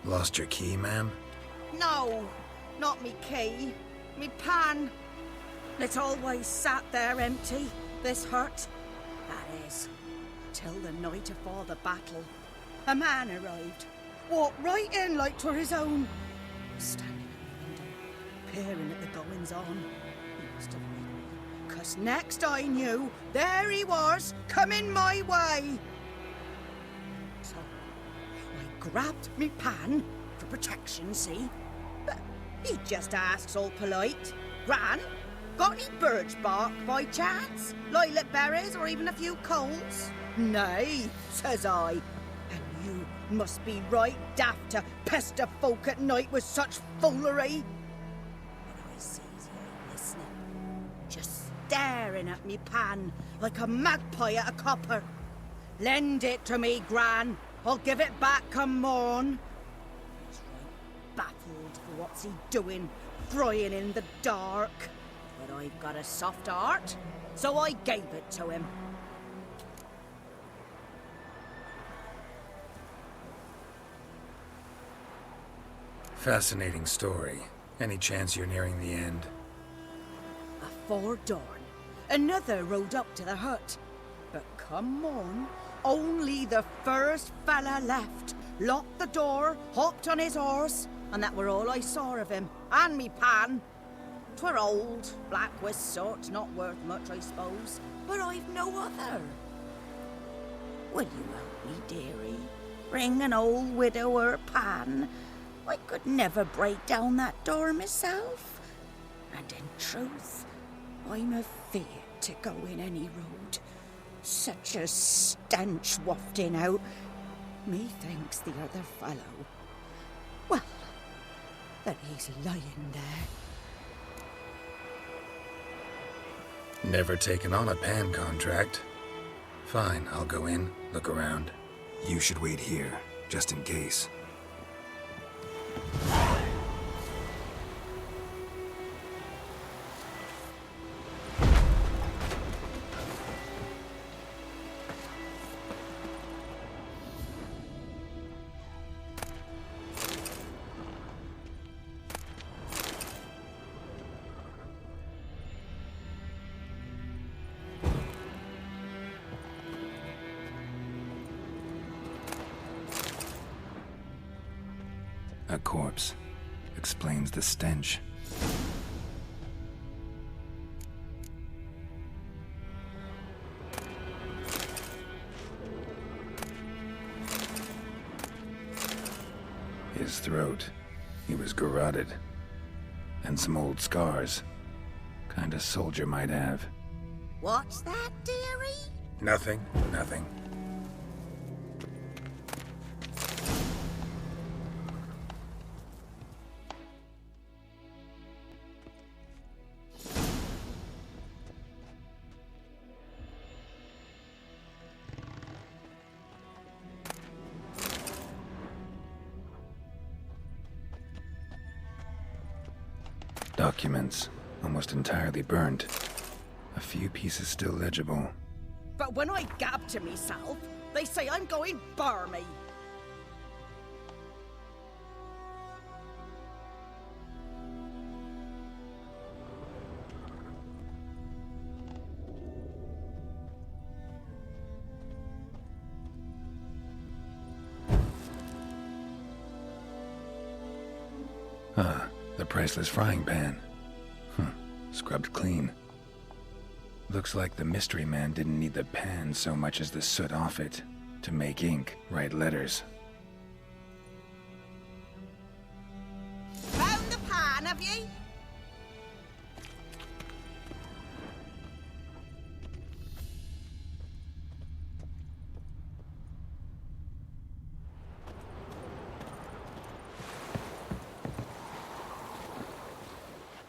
Lost your key, ma'am? No, not me key. Me pan. It always sat there empty, this hut. That is, till the night afore the battle. A man arrived, walked right in like 'twere his own. Standing in the window, peering at the goings-on. He must have read me, 'cause next I knew, there he was, coming my way. So, I grabbed me pan, for protection, see? But he just asks all polite, Gran, got any birch bark by chance? Lilac berries or even a few coals? Nay, says I. And you must be right daft to pester folk at night with such foolery. But I sees you listening, just staring at me pan like a magpie at a copper. Lend it to me, Gran. I'll give it back come morn. He's right baffled for what's he doing, frying in the dark. But I've got a soft heart, so I gave it to him. Fascinating story. Any chance you're nearing the end? Afore dawn, another rode up to the hut. But come on, only the first fella left. Locked the door, hopped on his horse, and that were all I saw of him, and me pan. 'Twere old, black with soot, not worth much, I suppose, but I've no other. Will you help me, dearie? Bring an old widower pan. I could never break down that door myself. And in truth, I'm afeard to go in any road. Such a stench wafting out. Methinks the other fellow, well, that he's lying there. Never taken on a pan contract. Fine, I'll go in, look around. You should wait here, just in case. A corpse. Explains the stench. His throat. He was garroted. And some old scars. Kind of soldier might have. What's that, dearie? Nothing, nothing. Documents, almost entirely burnt. A few pieces still legible. But when I gab to myself, they say I'm going barmy. Ah, the priceless frying pan. Scrubbed clean. Looks like the mystery man didn't need the pan so much as the soot off it to make ink, write letters. Found the pan, have ye?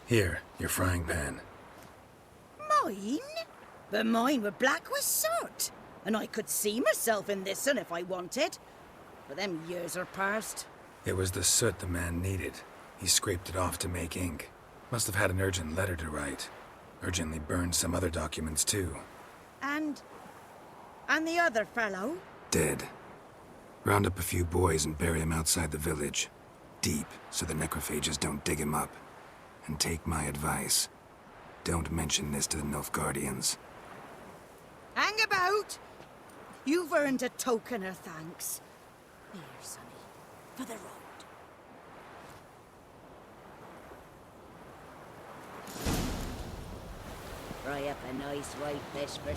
Here, your frying pan. Mine? But mine were black with soot. And I could see myself in this one if I wanted. But them years are past. It was the soot the man needed. He scraped it off to make ink. Must have had an urgent letter to write. Urgently burned some other documents too. And the other fellow? Dead. Round up a few boys and bury him outside the village. Deep, so the necrophages don't dig him up. And take my advice. Don't mention this to the Nilfgaardians. Hang about! You've earned a token of thanks. Here, sonny, for the road. Fry up a nice white fish for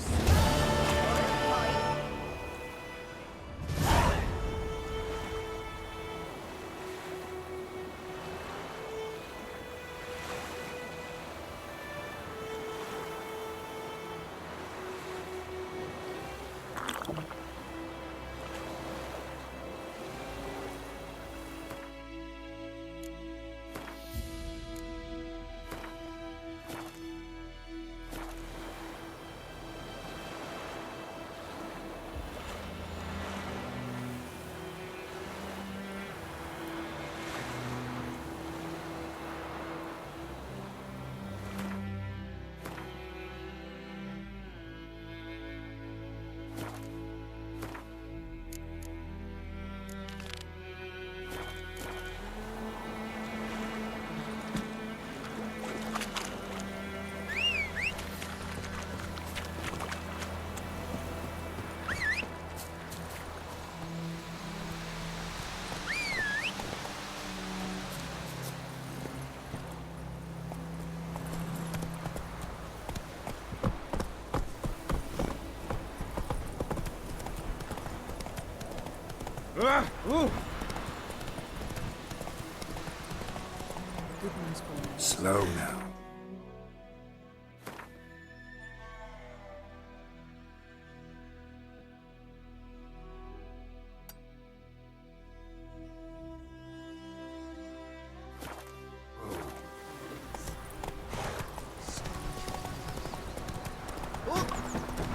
Slow now.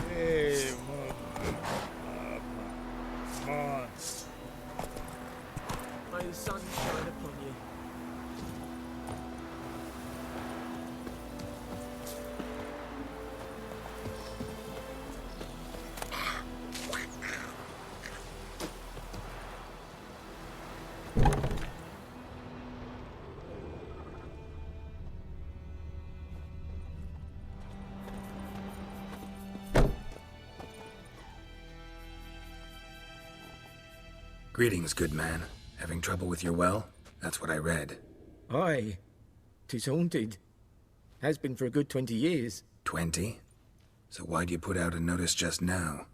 Hey, come on. May the sun shine upon you. Greetings, good man. Having trouble with your well? That's what I read. Aye. 'Tis haunted. Has been for a good 20 years. 20? So why'd you put out a notice just now?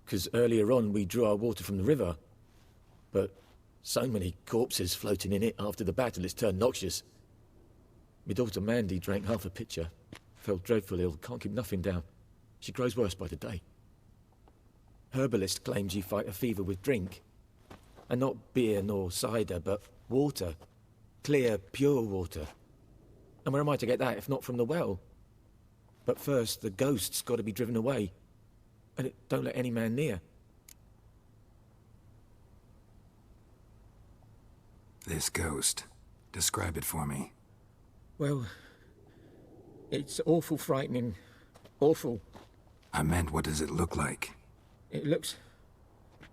'Cause earlier on we drew our water from the river. But so many corpses floating in it after the battle it's turned noxious. My daughter Mandy drank half a pitcher. Fell dreadful ill, can't keep nothing down. She grows worse by the day. Herbalist claims you fight a fever with drink. And not beer nor cider, but water. Clear, pure water. And where am I to get that if not from the well? But first, the ghost's got to be driven away. And it don't let any man near. This ghost. Describe it for me. Well, it's awful frightening. Awful. I meant, what does it look like? It looks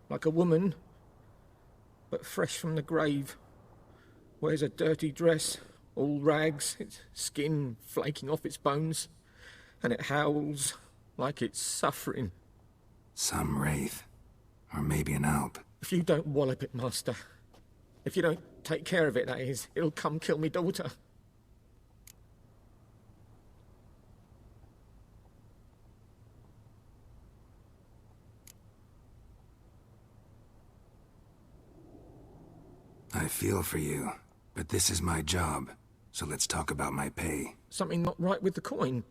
like a woman, but fresh from the grave. Wears a dirty dress, all rags, its skin flaking off its bones, and it howls like it's suffering. Some wraith. Or maybe an alp. If you don't wallop it, Master, if you don't take care of it, that is, it'll come kill me daughter. I feel for you, but this is my job, so let's talk about my pay. Something not right with the coin.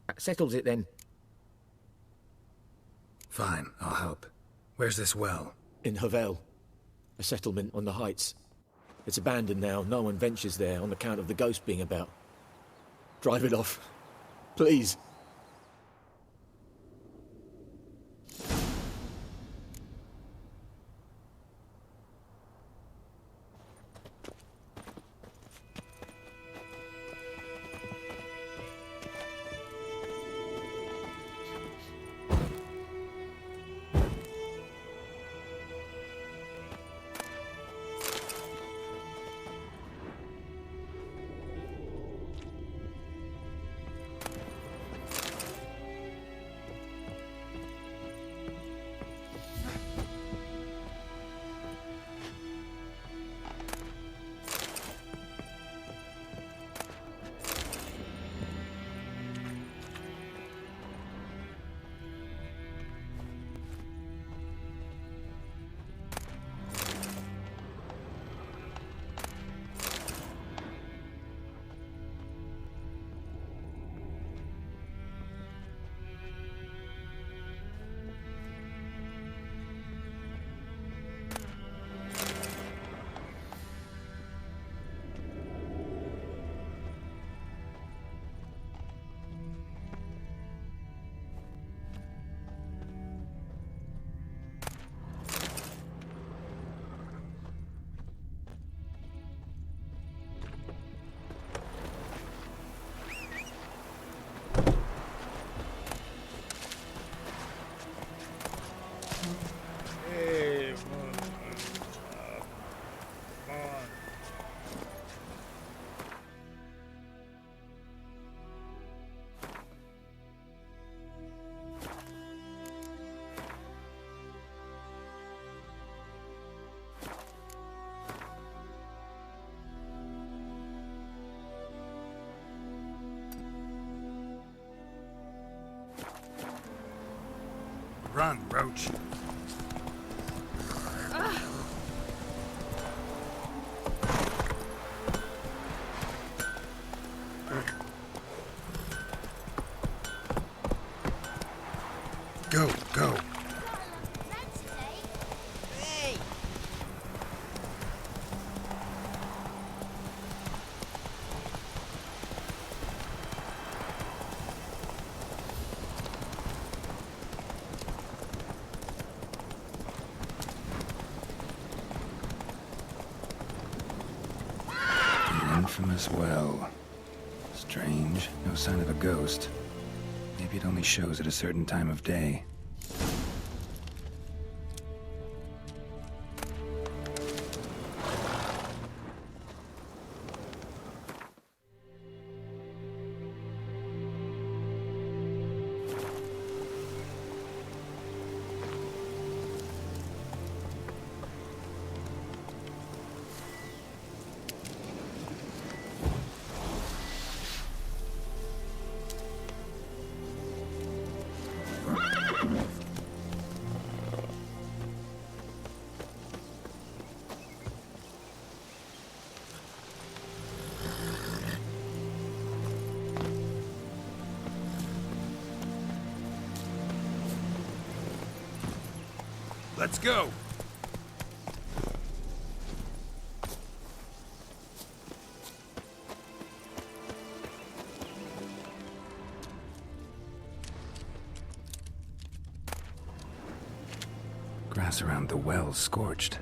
That settles it then. Fine, I'll help. Where's this well? In Havel, a settlement on the heights. It's abandoned now. No one ventures there on account of the ghost being about. Drive it off. Please. Run, Roach. Go, go. Infamous well. Strange. No sign of a ghost. Maybe it only shows at a certain time of day. Let's go! Grass around the well scorched.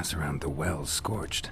Grass around the well's scorched.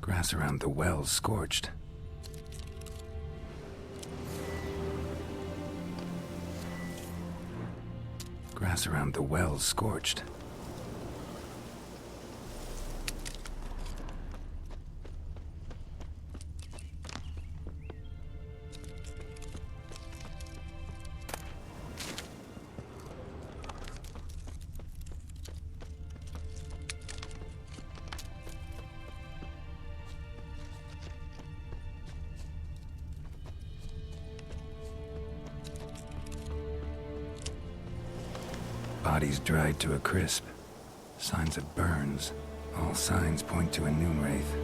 Grass around the well's scorched. Grass around the well's scorched. Bodies dried to a crisp. Signs of burns. All signs point to a noon wraith.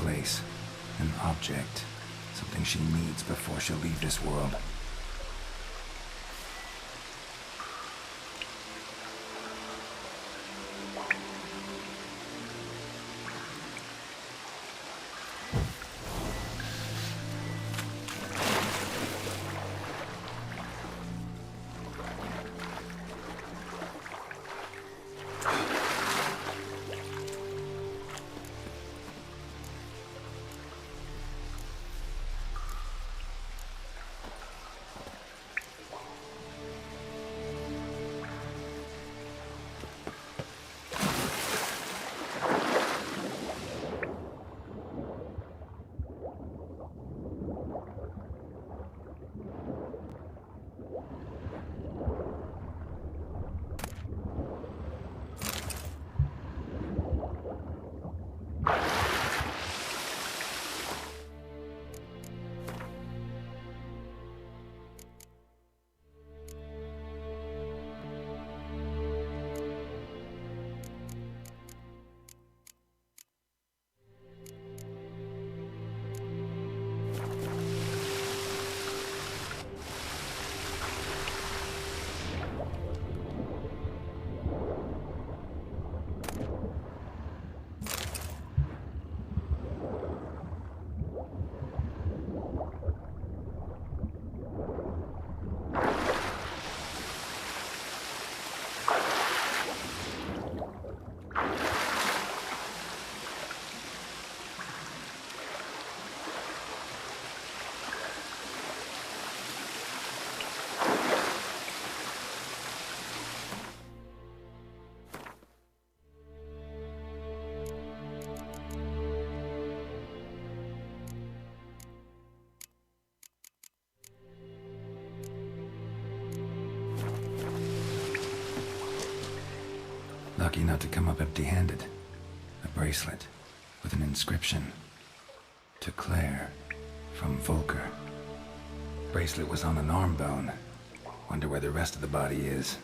place, an object, something she needs before she'll leave this world. Lucky not to come up empty-handed. A bracelet with an inscription. To Claire, from Volker. Bracelet was on an arm bone. Wonder where the rest of the body is.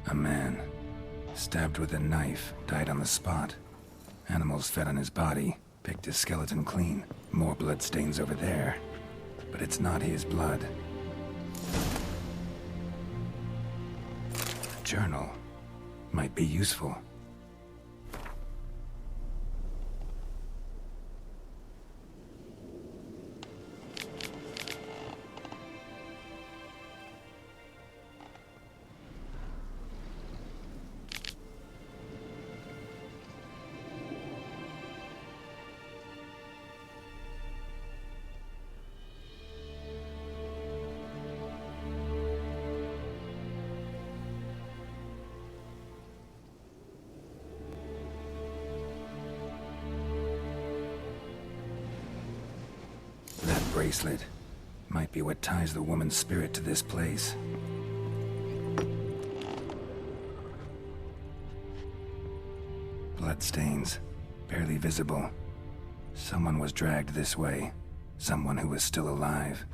A man, stabbed with a knife, died on the spot. Animals fed on his body, picked his skeleton clean. More blood stains over there, but it's not his blood. journal might be useful. Bracelet might be what ties the woman's spirit to this place. Bloodstains, barely visible. Someone was dragged this way. Someone who was still alive.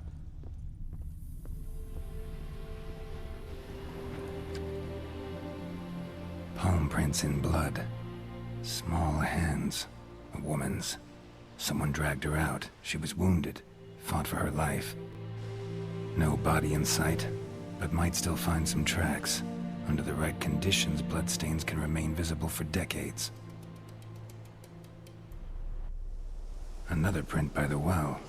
Palm prints in blood. Small hands. A woman's. Someone dragged her out. She was wounded. Fought for her life. No body in sight, but might still find some tracks. Under the right conditions, bloodstains can remain visible for decades. Another print by the well.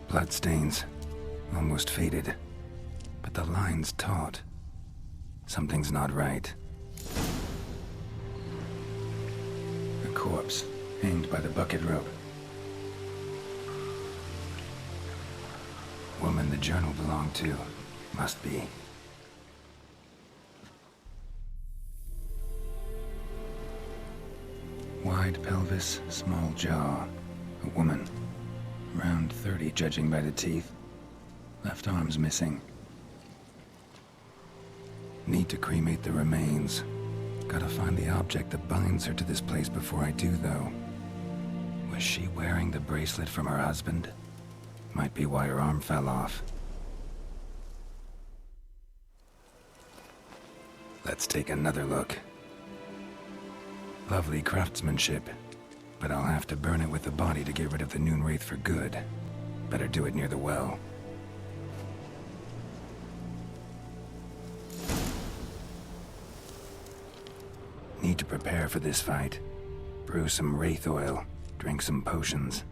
Bloodstains, almost faded, but the line's taut. Something's not right. A corpse, hanged by the bucket rope. Woman the journal belonged to, must be. Wide pelvis, small jaw. A woman. Around 30, judging by the teeth. Left arm's missing. Need to cremate the remains. Gotta find the object that binds her to this place before I do, though. Was she wearing the bracelet from her husband? Might be why her arm fell off. Let's take another look. Lovely craftsmanship. But I'll have to burn it with the body to get rid of the Noon Wraith for good. Better do it near the well. Need to prepare for this fight. Brew some Wraith oil, drink some potions.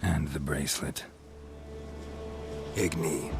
And the bracelet. Igni.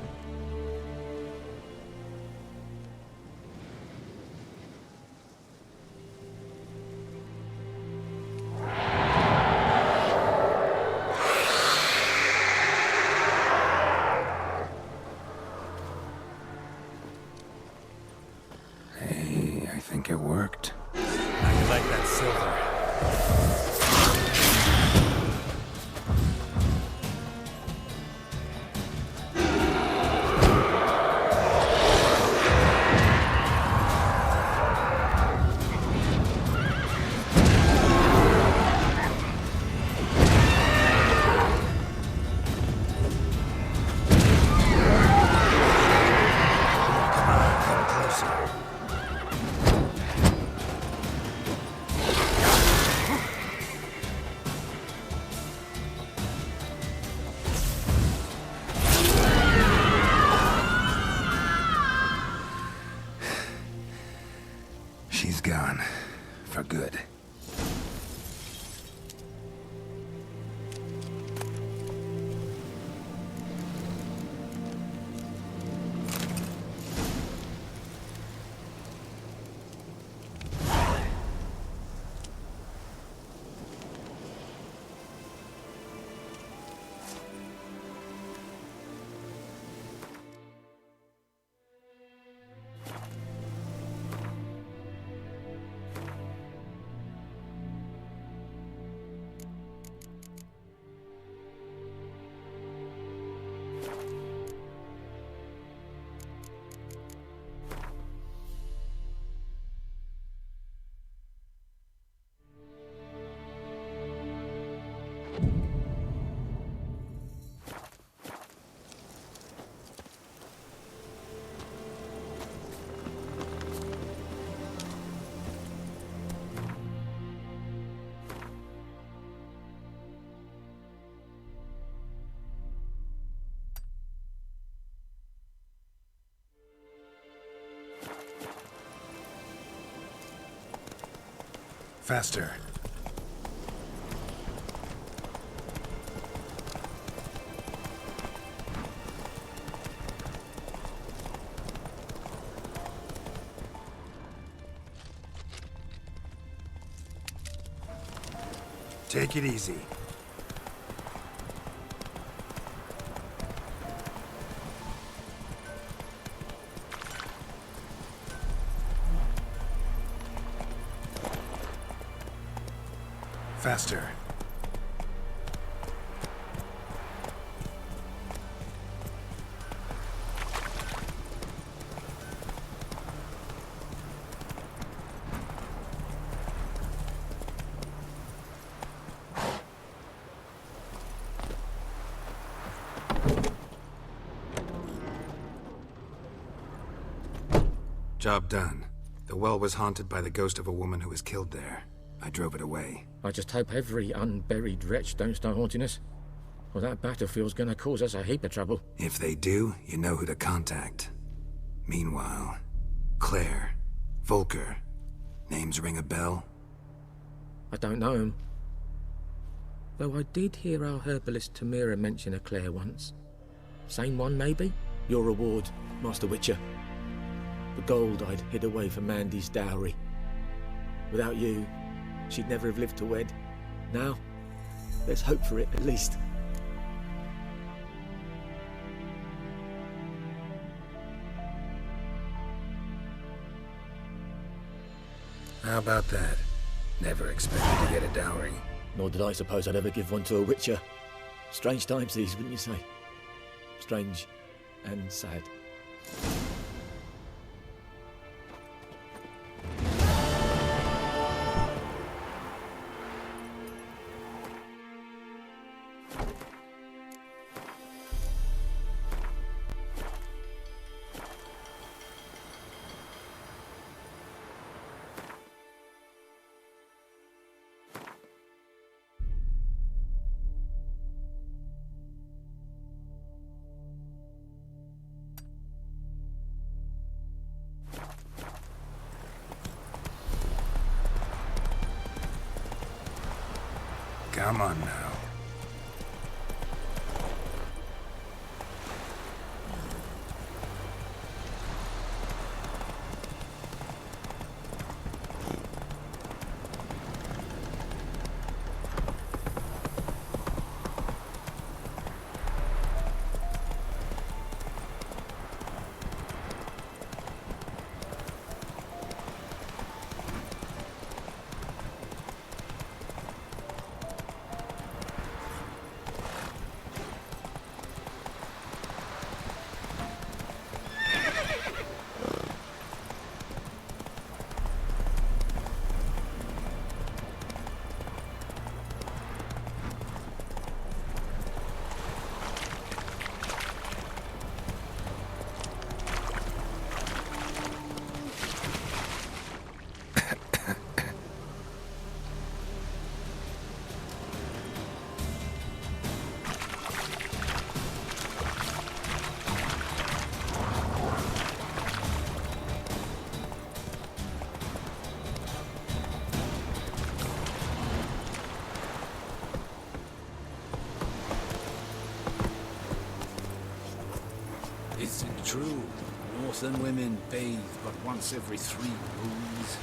Faster. Take it easy. Faster. Job done. The well was haunted by the ghost of a woman who was killed there. I drove it away. I just hope every unburied wretch don't start haunting us. Well, that battlefield's gonna cause us a heap of trouble. If they do, you know who to contact. Meanwhile, Claire, Volker, names ring a bell? I don't know him. Though I did hear our herbalist Tamira mention a Claire once. Same one, maybe? Your reward, Master Witcher. The gold I'd hid away for Mandy's dowry. Without you, she'd never have lived to wed. Now, let's hope for it, at least. How about that? Never expected to get a dowry. Nor did I suppose I'd ever give one to a Witcher. Strange times these, wouldn't you say? Strange and sad. Come on now. Isn't true. Northern women bathe but once every 3 moons.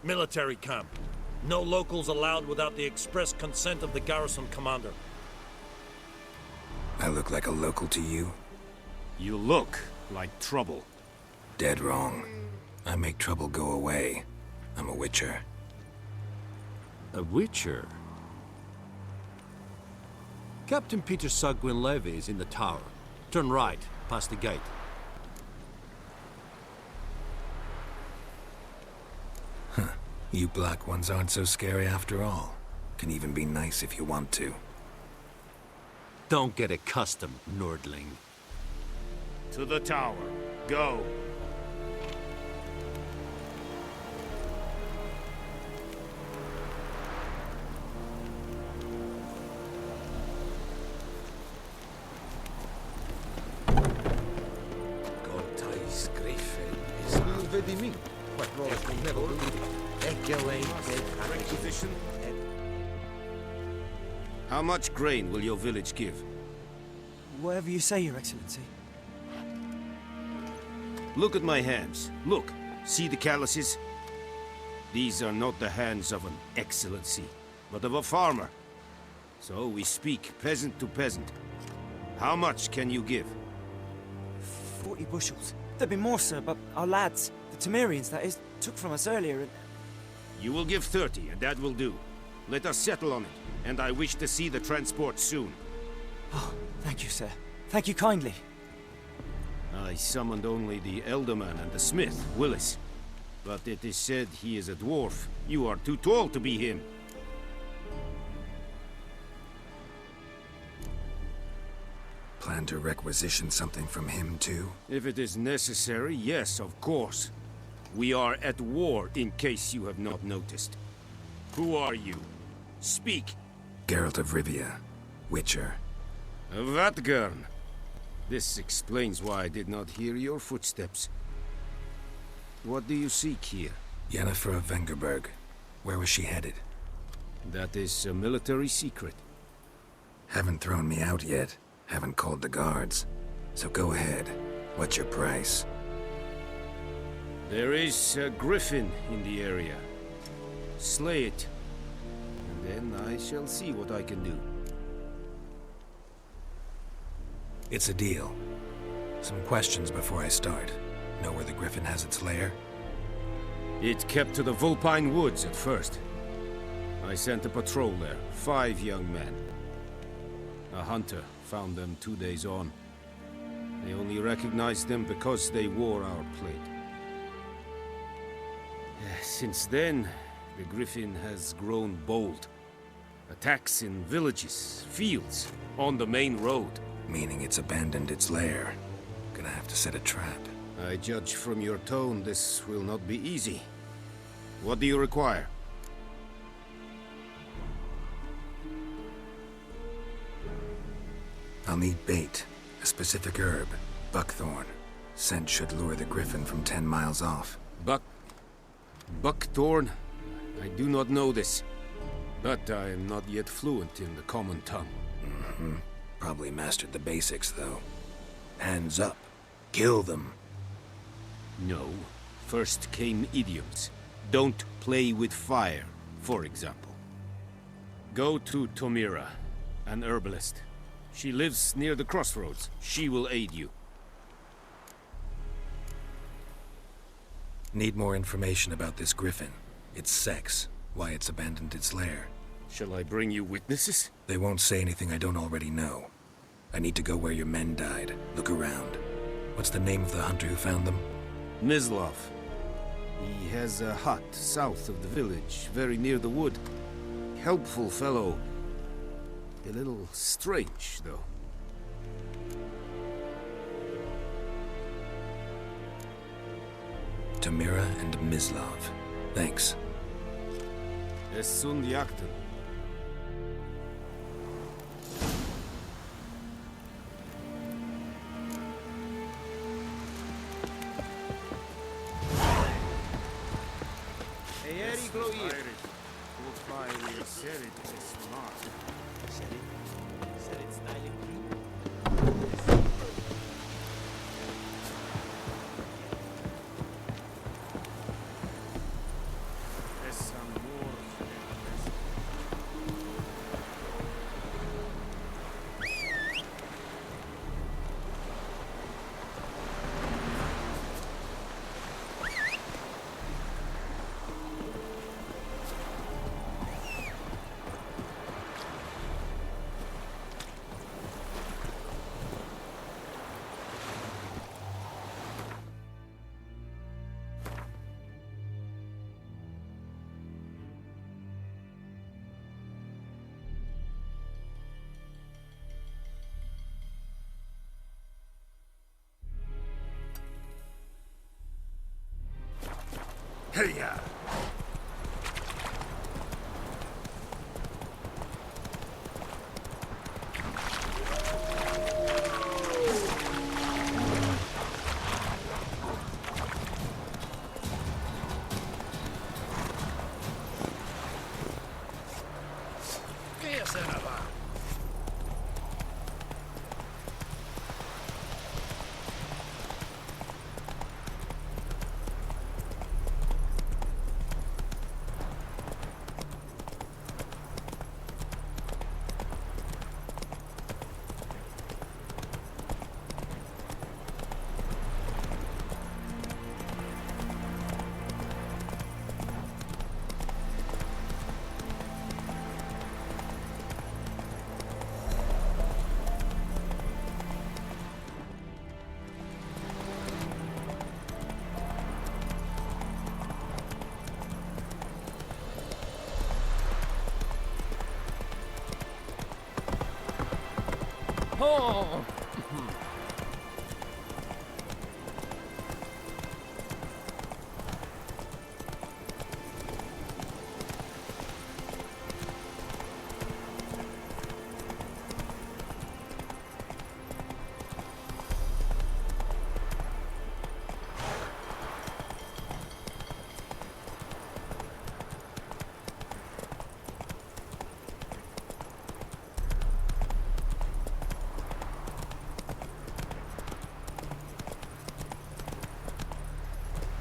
Military camp. No locals allowed without the express consent of the garrison commander. I look like a local to you? You look like trouble. Dead wrong. I make trouble go away. I'm a Witcher. A Witcher? Captain Peter Sagwin Levy is in the tower. Turn right, past the gate. Huh. You black ones aren't so scary after all. Can even be nice if you want to. Don't get accustomed, Nordling. To the tower. Go. do you mean? What rollers will never Requisition. How much grain will your village give? Whatever you say, Your Excellency. Look at my hands. Look. See the calluses? These are not the hands of an excellency, but of a farmer. So we speak peasant to peasant. How much can you give? 40 bushels. There'd be more, sir, but our lads, the Temerians, that is, took from us earlier and... You will give 30, and that will do. Let us settle on it, and I wish to see the transport soon. Oh, thank you, sir. Thank you kindly. I summoned only the Elderman and the smith, Willis. But it is said he is a dwarf. You are too tall to be him. Plan to requisition something from him, too? If it is necessary, yes, of course. We are at war, in case you have not noticed. Who are you? Speak! Geralt of Rivia, Witcher. Vatgern. This explains why I did not hear your footsteps. What do you seek here? Yennefer of Vengerberg. Where was she headed? That is a military secret. Haven't thrown me out yet. Haven't called the guards. So go ahead. What's your price? There is a griffin in the area. Slay it. And then I shall see what I can do. It's a deal. Some questions before I start. Know where the griffin has its lair? It kept to the Vulpine Woods at first. I sent a patrol there, 5 young men. A hunter found them 2 days on. They only recognized them because they wore our plate. Since then, the griffin has grown bold. Attacks in villages, fields, on the main road. Meaning it's abandoned its lair. Gonna have to set a trap. I judge from your tone this will not be easy. What do you require? I'll need bait, a specific herb, buckthorn. Scent should lure the griffin from 10 miles off. Buckthorn? I do not know this. But I am not yet fluent in the common tongue. Mm-hmm. Probably mastered the basics, though. Hands up. Kill them. No. First came idioms. Don't play with fire, for example. Go to Tomira, an herbalist. She lives near the crossroads. She will aid you. Need more information about this griffin. Its sex, why it's abandoned its lair. Shall I bring you witnesses? They won't say anything I don't already know. I need to go where your men died. Look around. What's the name of the hunter who found them? Mislav. He has a hut south of the village, very near the wood. Helpful fellow. A little strange, though. Tamira and Mislav. Thanks. Es sunt jakten. Hey-ya! Oh.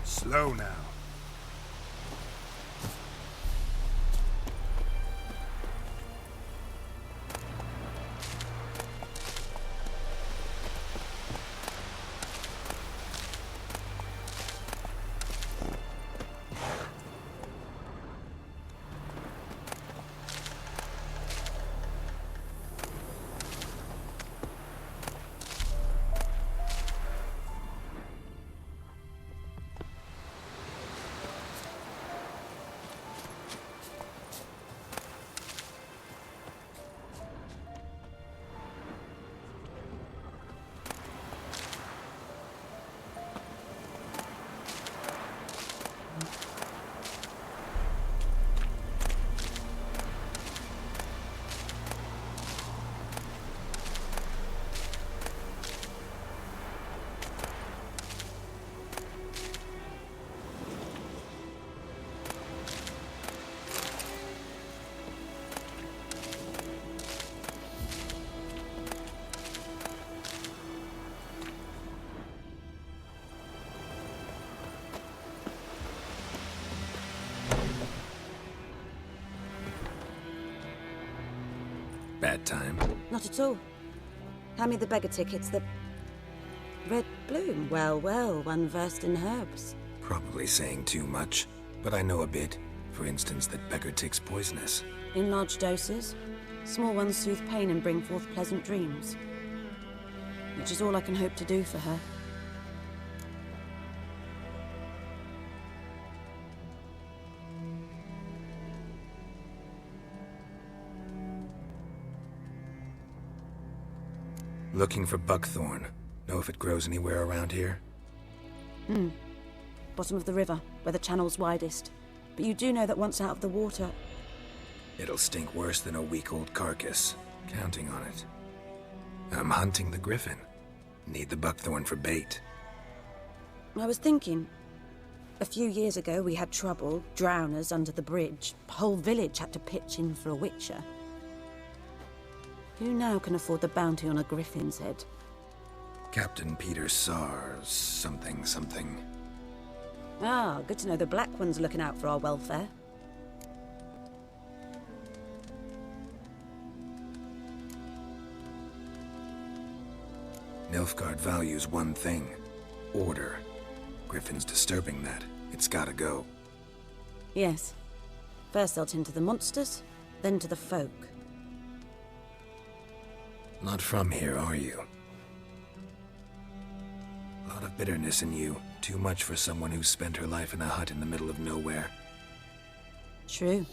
Slow now. Bad time? Not at all. Hand me the beggar tickets, the... Red bloom. Well, well, one versed in herbs. Probably saying too much, but I know a bit. For instance, that beggar tick's poisonous. In large doses. Small ones soothe pain and bring forth pleasant dreams. Which is all I can hope to do for her. Looking for buckthorn. Know if it grows anywhere around here? Bottom of the river, where the channel's widest. But you do know that once out of the water... It'll stink worse than a week-old carcass. Counting on it. I'm hunting the griffin. Need the buckthorn for bait. I was thinking... A few years ago we had trouble, drowners under the bridge. The whole village had to pitch in for a witcher. Who now can afford the bounty on a griffin's head? Captain Peter Sars, something. Ah, good to know the Black One's looking out for our welfare. Nilfgaard values one thing. Order. Griffin's disturbing that. It's gotta go. Yes. First they'll tend to the monsters, then to the folk. Not from here, are you? A lot of bitterness in you. Too much for someone who's spent her life in a hut in the middle of nowhere. True.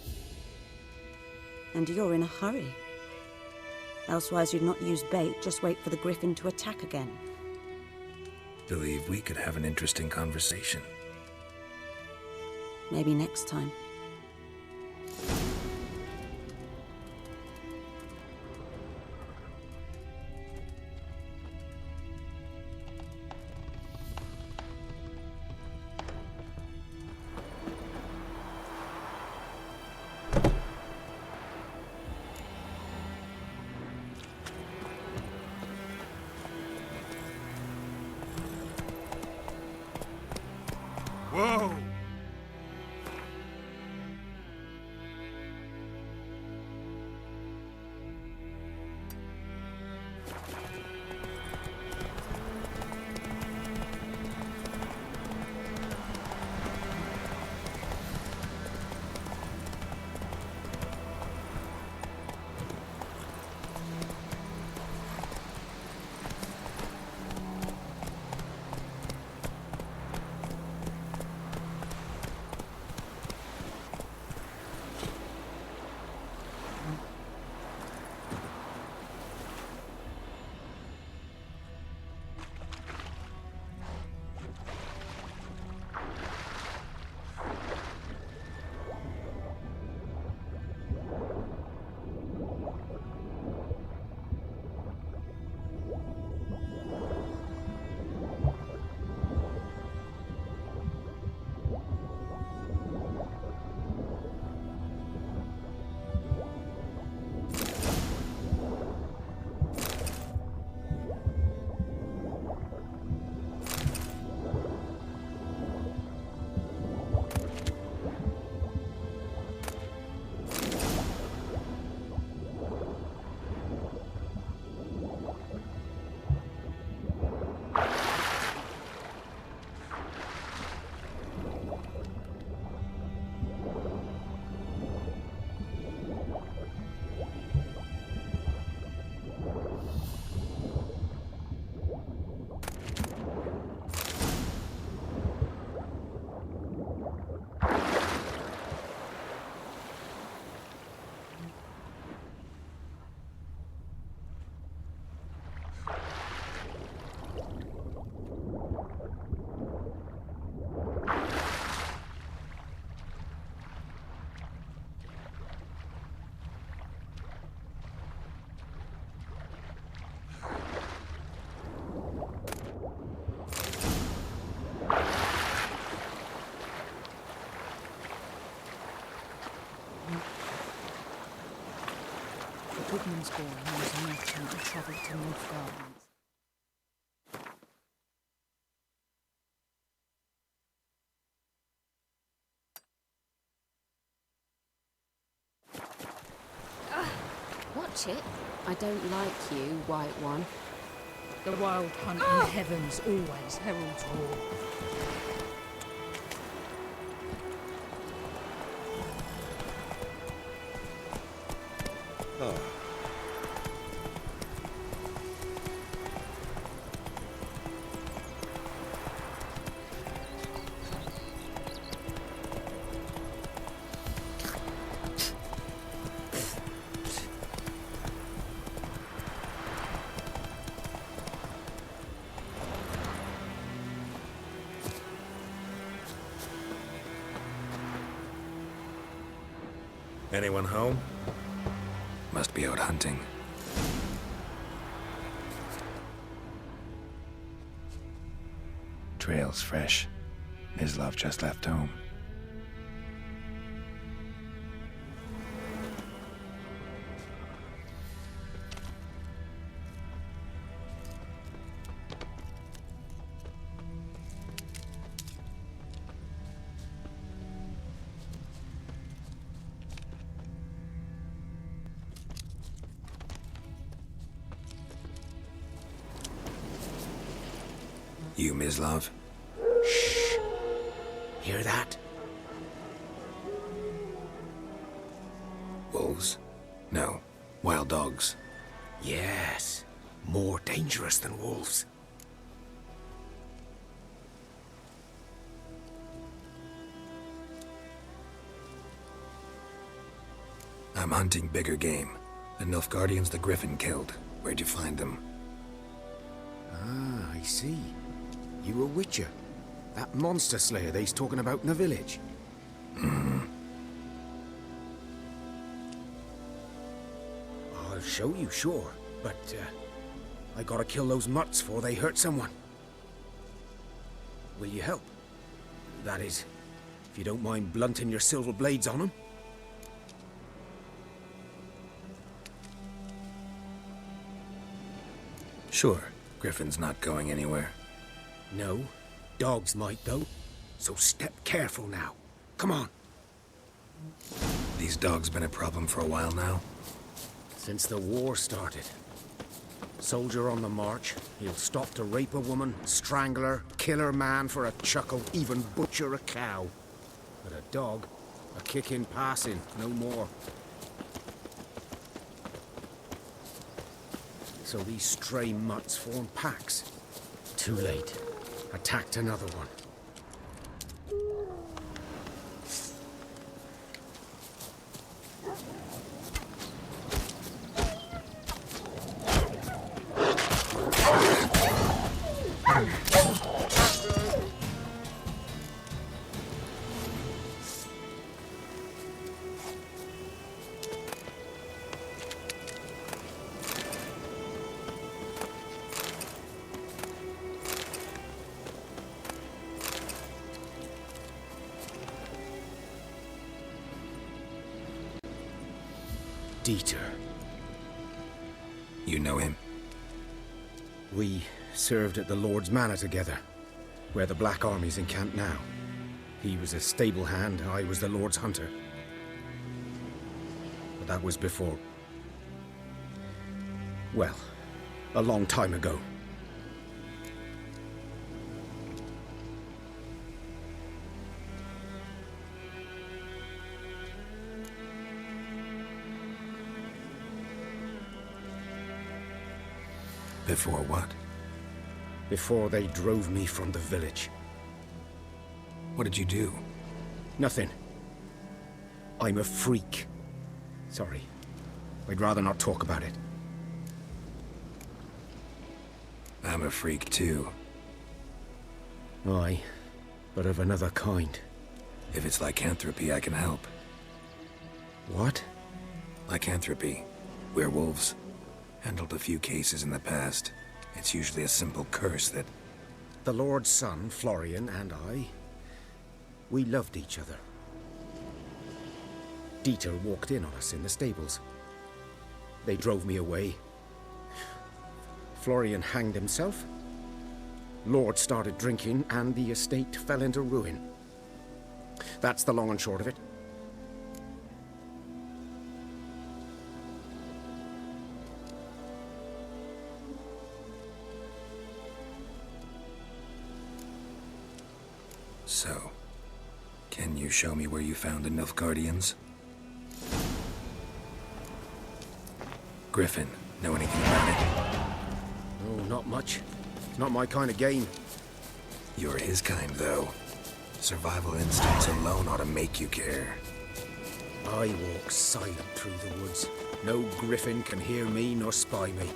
And you're in a hurry. Elsewise you'd not use bait, just wait for the griffin to attack again. Believe we could have an interesting conversation. Maybe next time. Whoa! Heaven's boy knows nothing of travel to Nilfgaard. Watch it. I don't like you, White One. The wild hunt in the heavens always heralds war. Oh. Anyone home? Must be out hunting. Trail's fresh. Mislav just left home. You, Mislav? Shh. Hear that? Wolves? No. Wild dogs. Yes. More dangerous than wolves. I'm hunting bigger game. The Nilfgaardians the Griffin killed. Where'd you find them? Ah, I see. You a witcher? That monster slayer they's talking about in the village? Mm-hmm. I'll show you, sure. But, I gotta kill those mutts before they hurt someone. Will you help? That is, if you don't mind blunting your silver blades on them. Sure. Griffin's not going anywhere. No. Dogs might, though. So step careful now. Come on. These dogs been a problem for a while now? Since the war started. Soldier on the march, he'll stop to rape a woman, strangle her, kill her man for a chuckle, even butcher a cow. But a dog, a kick in passing, no more. So these stray mutts form packs. Too late. Attacked another one. Dieter. You know him? We served at the Lord's Manor together, where the Black Army's encamped now. He was a stable hand, I was the Lord's hunter. But that was before... well, a long time ago. Before what? Before they drove me from the village. What did you do? Nothing. I'm a freak. Sorry. I'd rather not talk about it. I'm a freak too. Aye, but of another kind. If it's lycanthropy, I can help. What? Lycanthropy. Werewolves. Handled a few cases in the past. It's usually a simple curse that... The Lord's son, Florian, and I... we loved each other. Dieter walked in on us in the stables. They drove me away. Florian hanged himself. Lord started drinking, and the estate fell into ruin. That's the long and short of it. So, can you show me where you found the Nilfgaardians? Griffin, know anything about it? Oh, not much. Not my kind of game. You're his kind, though. Survival instincts alone ought to make you care. I walk silent through the woods. No griffin can hear me nor spy me.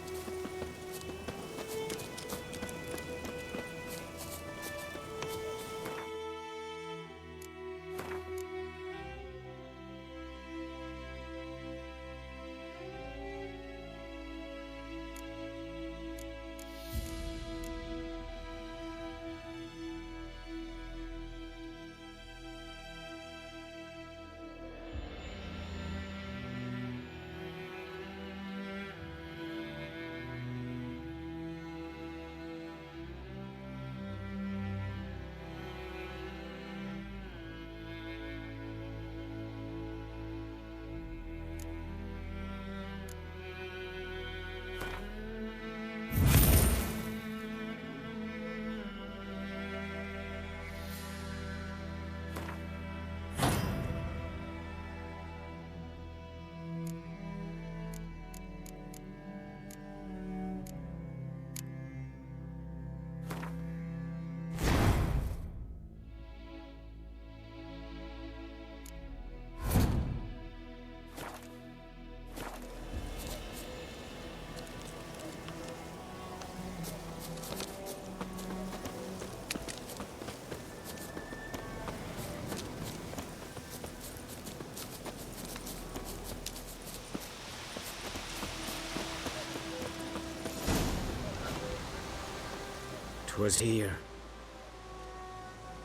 Was here.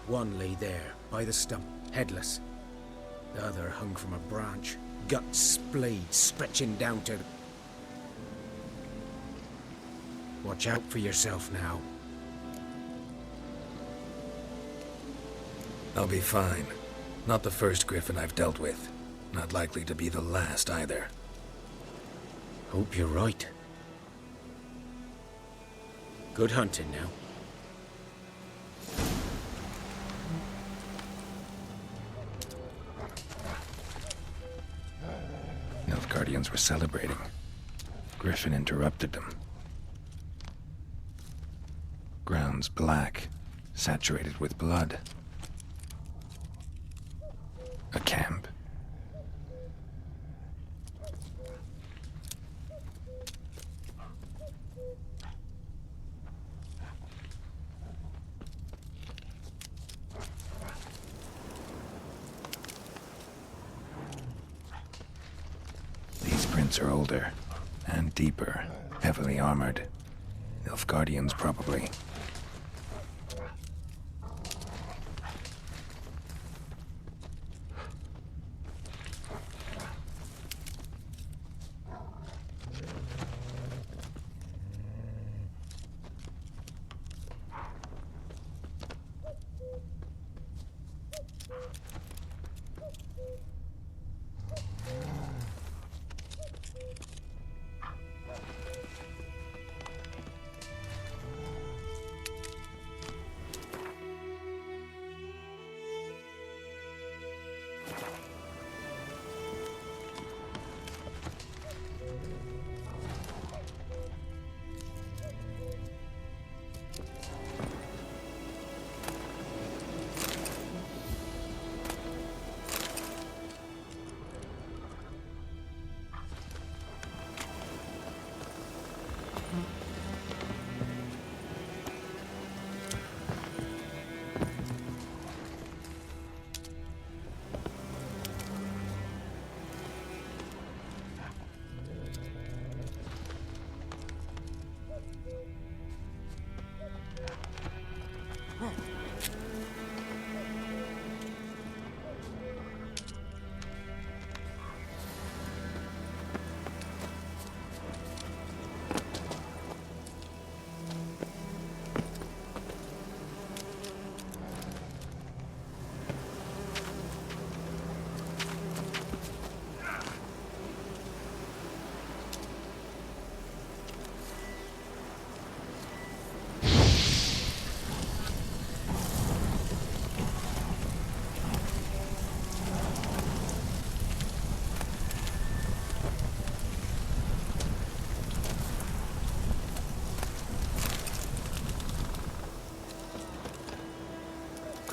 One lay there, by the stump, headless. The other hung from a branch, guts splayed, stretching down to... Watch out for yourself now. I'll be fine. Not the first griffin I've dealt with. Not likely to be the last, either. Hope you're right. Good hunting now. Nilfgaardians were celebrating. Griffin interrupted them. Ground's black, saturated with blood. A camp. These prints are older and deeper, heavily armored. Nilfgaardians, probably.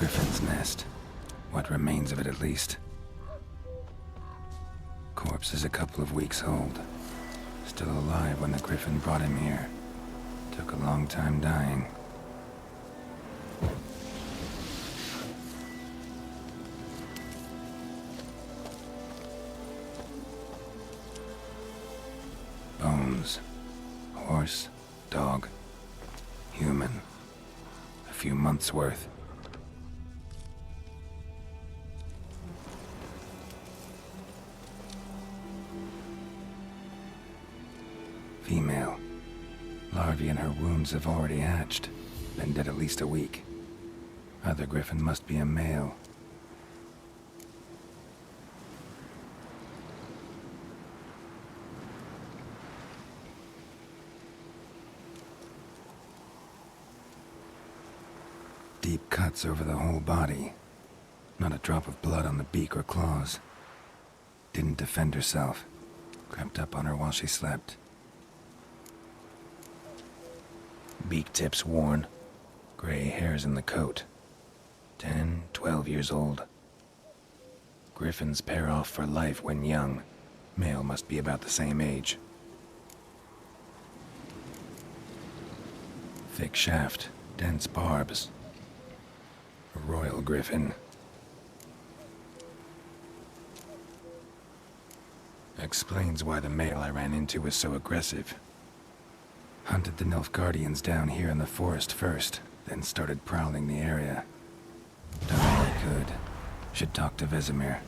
Griffin's nest. What remains of it, at least. Corpse is a couple of weeks old. Still alive when the Griffin brought him here. Took a long time dying. Bones. Horse, dog, human. A few months' worth. Female. Larvae in her wounds have already hatched. Been dead at least a week. Other Griffin must be a male. Deep cuts over the whole body. Not a drop of blood on the beak or claws. Didn't defend herself. Crept up on her while she slept. Beak tips worn. Gray hairs in the coat. 10, 12 years old. Griffins pair off for life when young. Male must be about the same age. Thick shaft, dense barbs. A royal griffin. Explains why the male I ran into was so aggressive. Hunted the Nilfgaardians down here in the forest first, then started prowling the area. Done all I could. Should talk to Vesemir.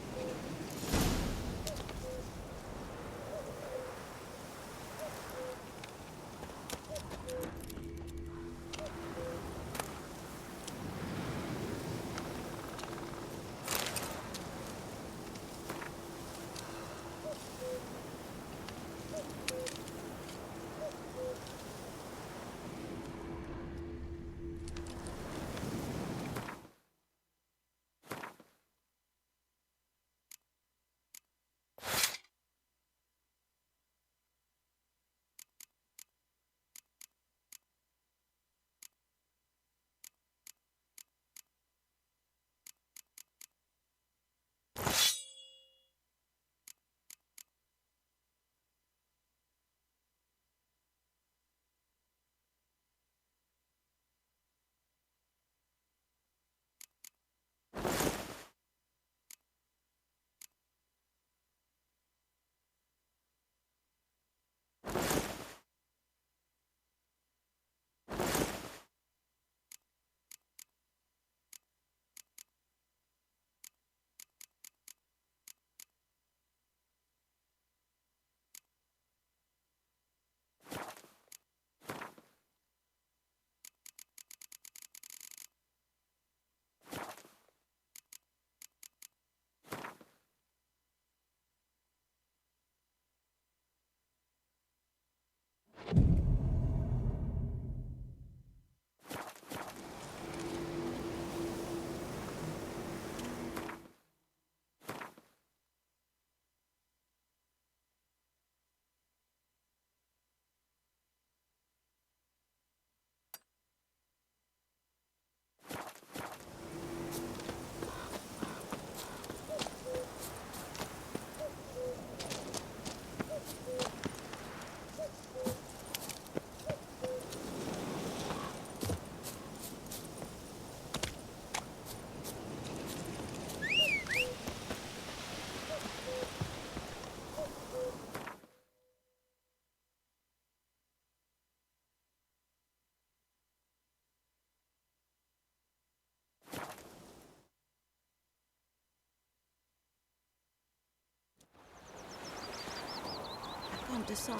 Can't decide.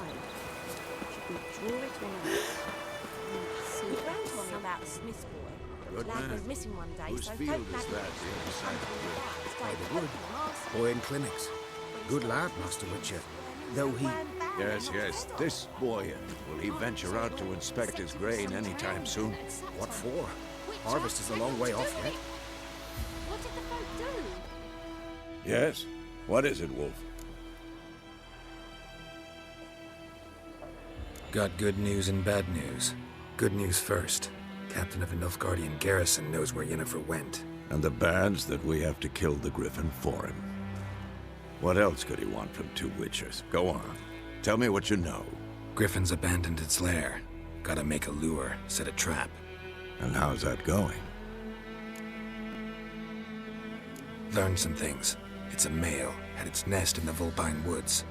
Should we draw it or not? See, Gran told me about a Smith's boy. Good Lad man. went missing one day, Whose so field folk is nabbed that, him. the other side of the wood? Started By the wood. poking him, asking Boy in clinics. Good lad, Master Witcher. Though he... Yes, yes. This boy, will he venture out to inspect his grain anytime soon? What for? Harvest is a long way off yet. What did the folk do? Yes? What is it, Wolf? Got good news and bad news. Good news first. Captain of a Nilfgaardian garrison knows where Yennefer went. And the bad's that we have to kill the Griffin for him. What else could he want from two Witchers? Go on. Tell me what you know. Griffin's abandoned its lair. Gotta make a lure, set a trap. And how's that going? Learned some things. It's a male, had its nest in the Vulpine Woods.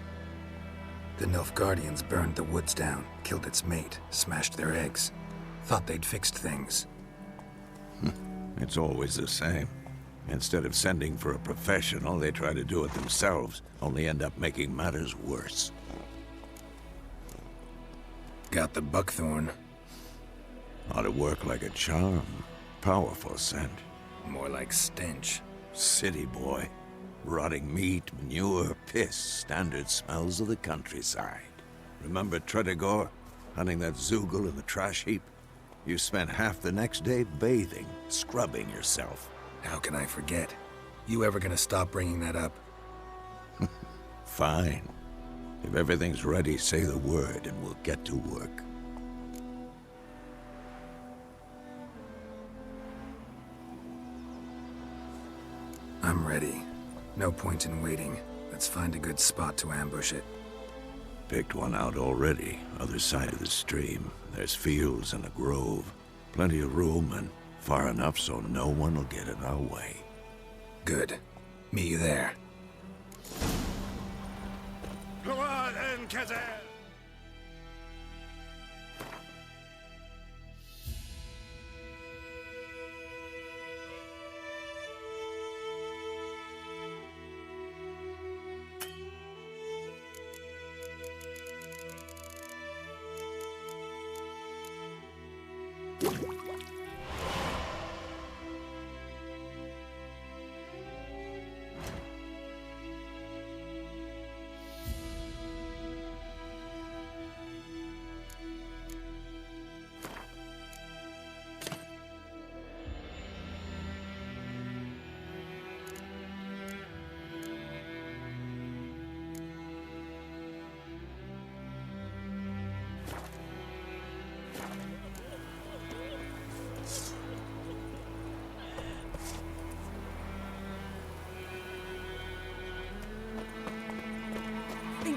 The Nilfgaardians burned the woods down, killed its mate, smashed their eggs. Thought they'd fixed things. It's always the same. Instead of sending for a professional, they try to do it themselves, only end up making matters worse. Got the buckthorn. Ought to work like a charm. Powerful scent. More like stench. City boy. Rotting meat, manure, piss, standard smells of the countryside. Remember Tredegor? Hunting that Zoogle in the trash heap? You spent half the next day bathing, scrubbing yourself. How can I forget? You ever gonna stop bringing that up? Fine. If everything's ready, say the word and we'll get to work. I'm ready. No point in waiting. Let's find a good spot to ambush it. Picked one out already, other side of the stream. There's fields and a grove. Plenty of room and far enough so no one will get in our way. Good. Meet you there. Go on, then, Kazan!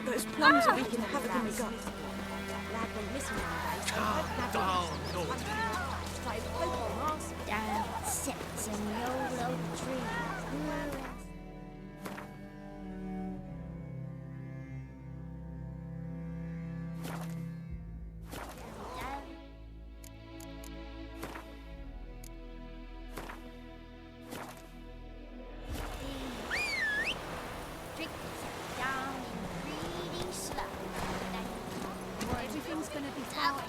Those plums are wreaking havoc in the gut. Lad went missing one day, so Down sits in the old oak tree. Everything's gonna be fine.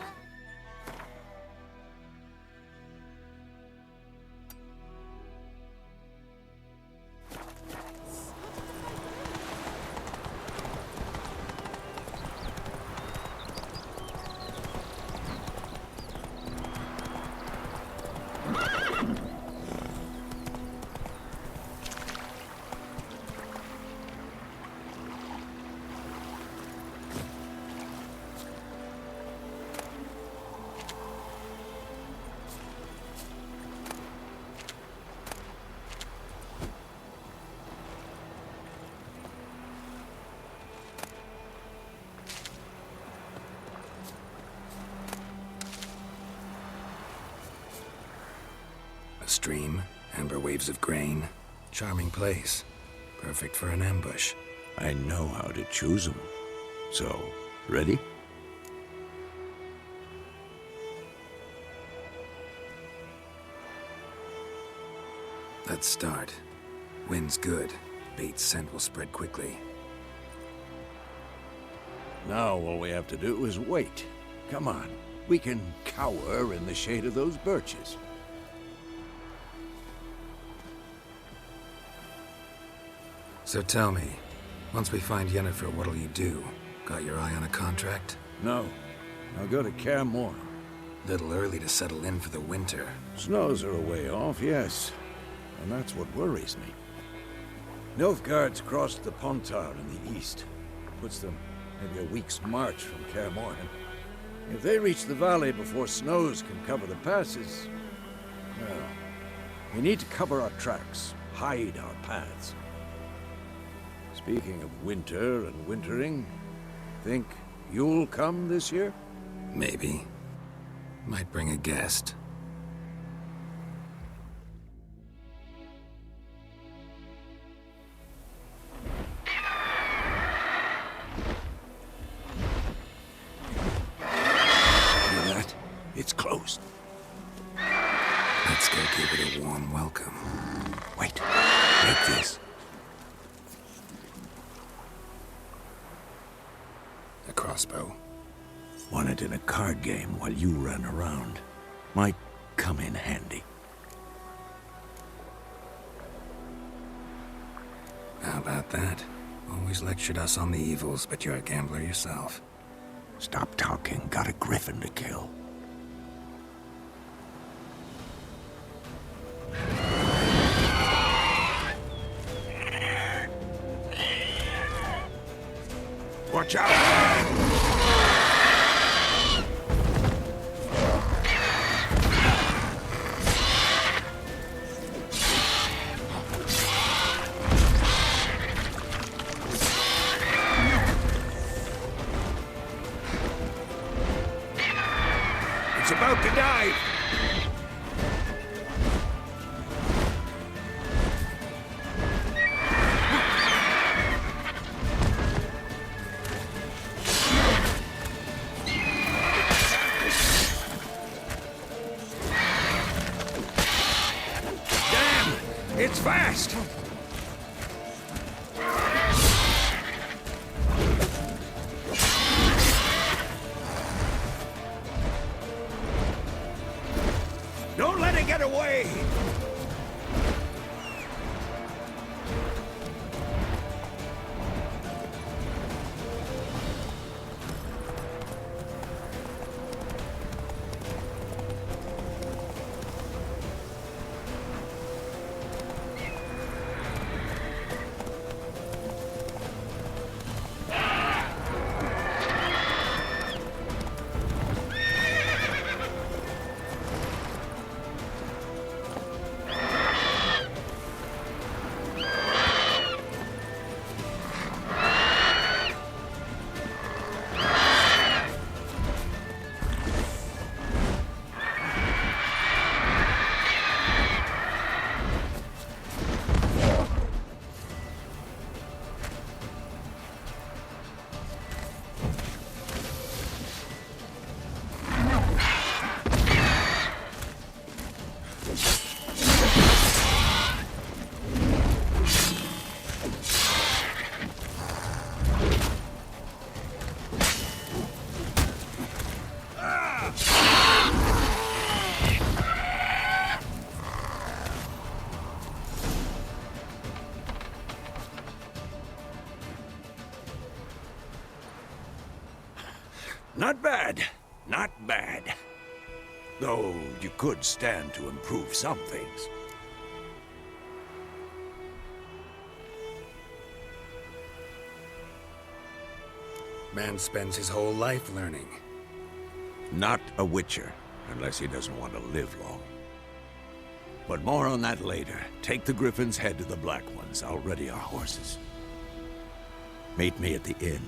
A stream, amber waves of grain. Charming place. Perfect for an ambush. I know how to choose them. So, ready? Let's start. Wind's good. Bait's scent will spread quickly. Now all we have to do is wait. Come on. We can cower in the shade of those birches. So tell me, once we find Yennefer, what'll you do? Got your eye on a contract? No. I'll go to Kaer Morhen. Little early to settle in for the winter. Snows are a way off, yes. And that's what worries me. Nilfgaard's crossed the Pontar in the east. Puts them maybe a week's march from Kaer Morhen. If they reach the valley before snows can cover the passes, well, We need to cover our tracks, hide our paths. Speaking of winter and wintering, think you'll come this year? Maybe. Might bring a guest. Hear that? It's closed. Let's go give it a warm welcome. Wait, take this. A crossbow. Won it in a card game while you ran around. Might come in handy. How about that? Always lectured us on the evils, but you're a gambler yourself. Stop talking. Got a griffin to kill. Watch out! It's about to dive! It's fast! Don't let it get away! Not bad. Not bad. Though you could stand to improve some things. Man spends his whole life learning. Not a witcher, unless he doesn't want to live long. But more on that later. Take the Griffin's head to the Black Ones. I'll ready our horses. Meet me at the inn.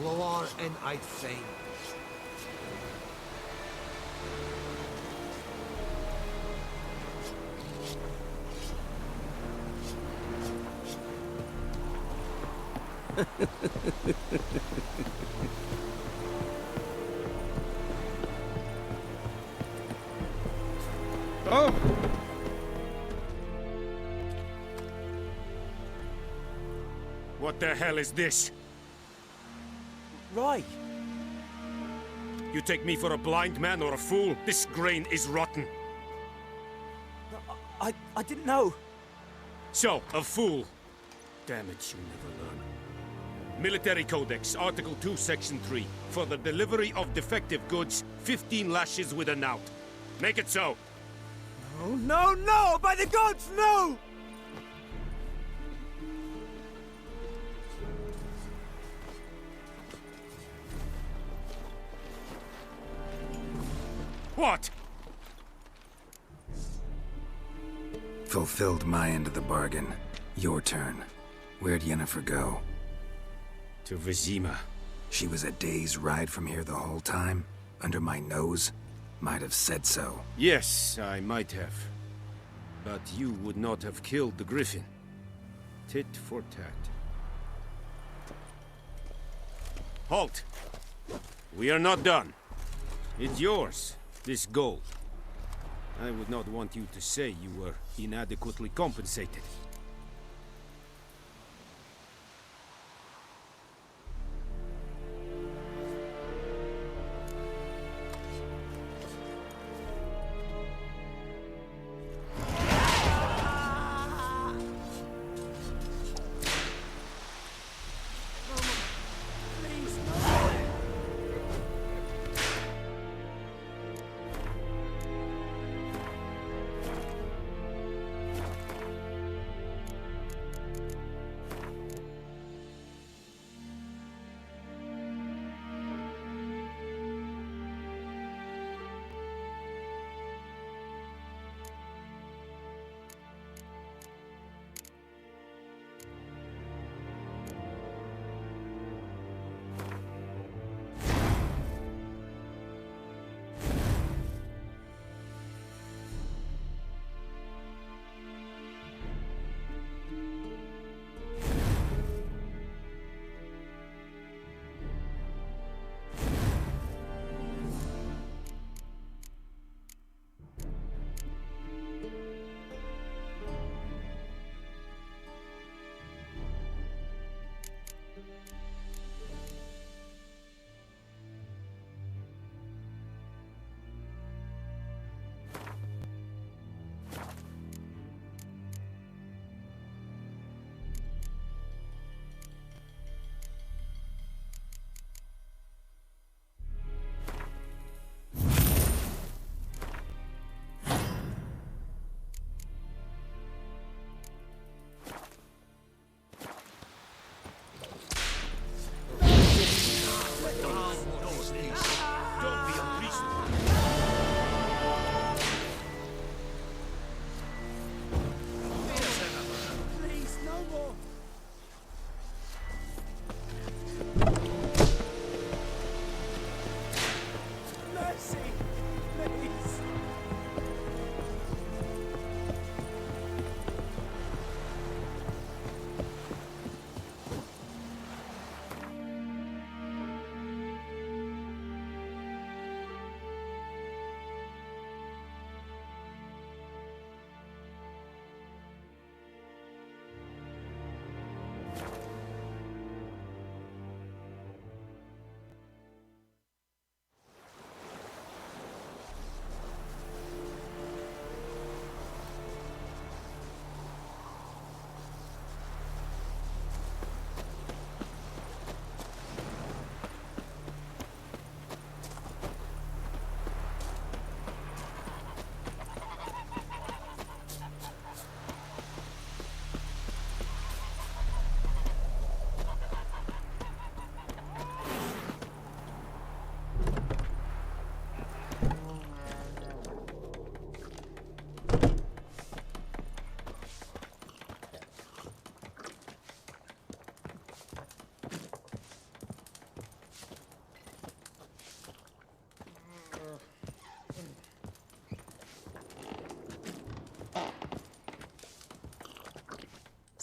Loar and I'd fain. Oh! What the hell is this? Right. You take me for a blind man or a fool? This grain is rotten. I didn't know. So, a fool. Damn it, you never learn. Military Codex, Article 2, Section 3. For the delivery of defective goods, 15 lashes with a knout. Make it so. Oh, no, no! By the gods, no! What? Fulfilled my end of the bargain. Your turn. Where'd Yennefer go? To Vizima. She was a day's ride from here the whole time? Under my nose? Might have said so. Yes, I might have. But you would not have killed the griffin. Tit for tat. Halt! We are not done. It's yours, this gold. I would not want you to say you were inadequately compensated.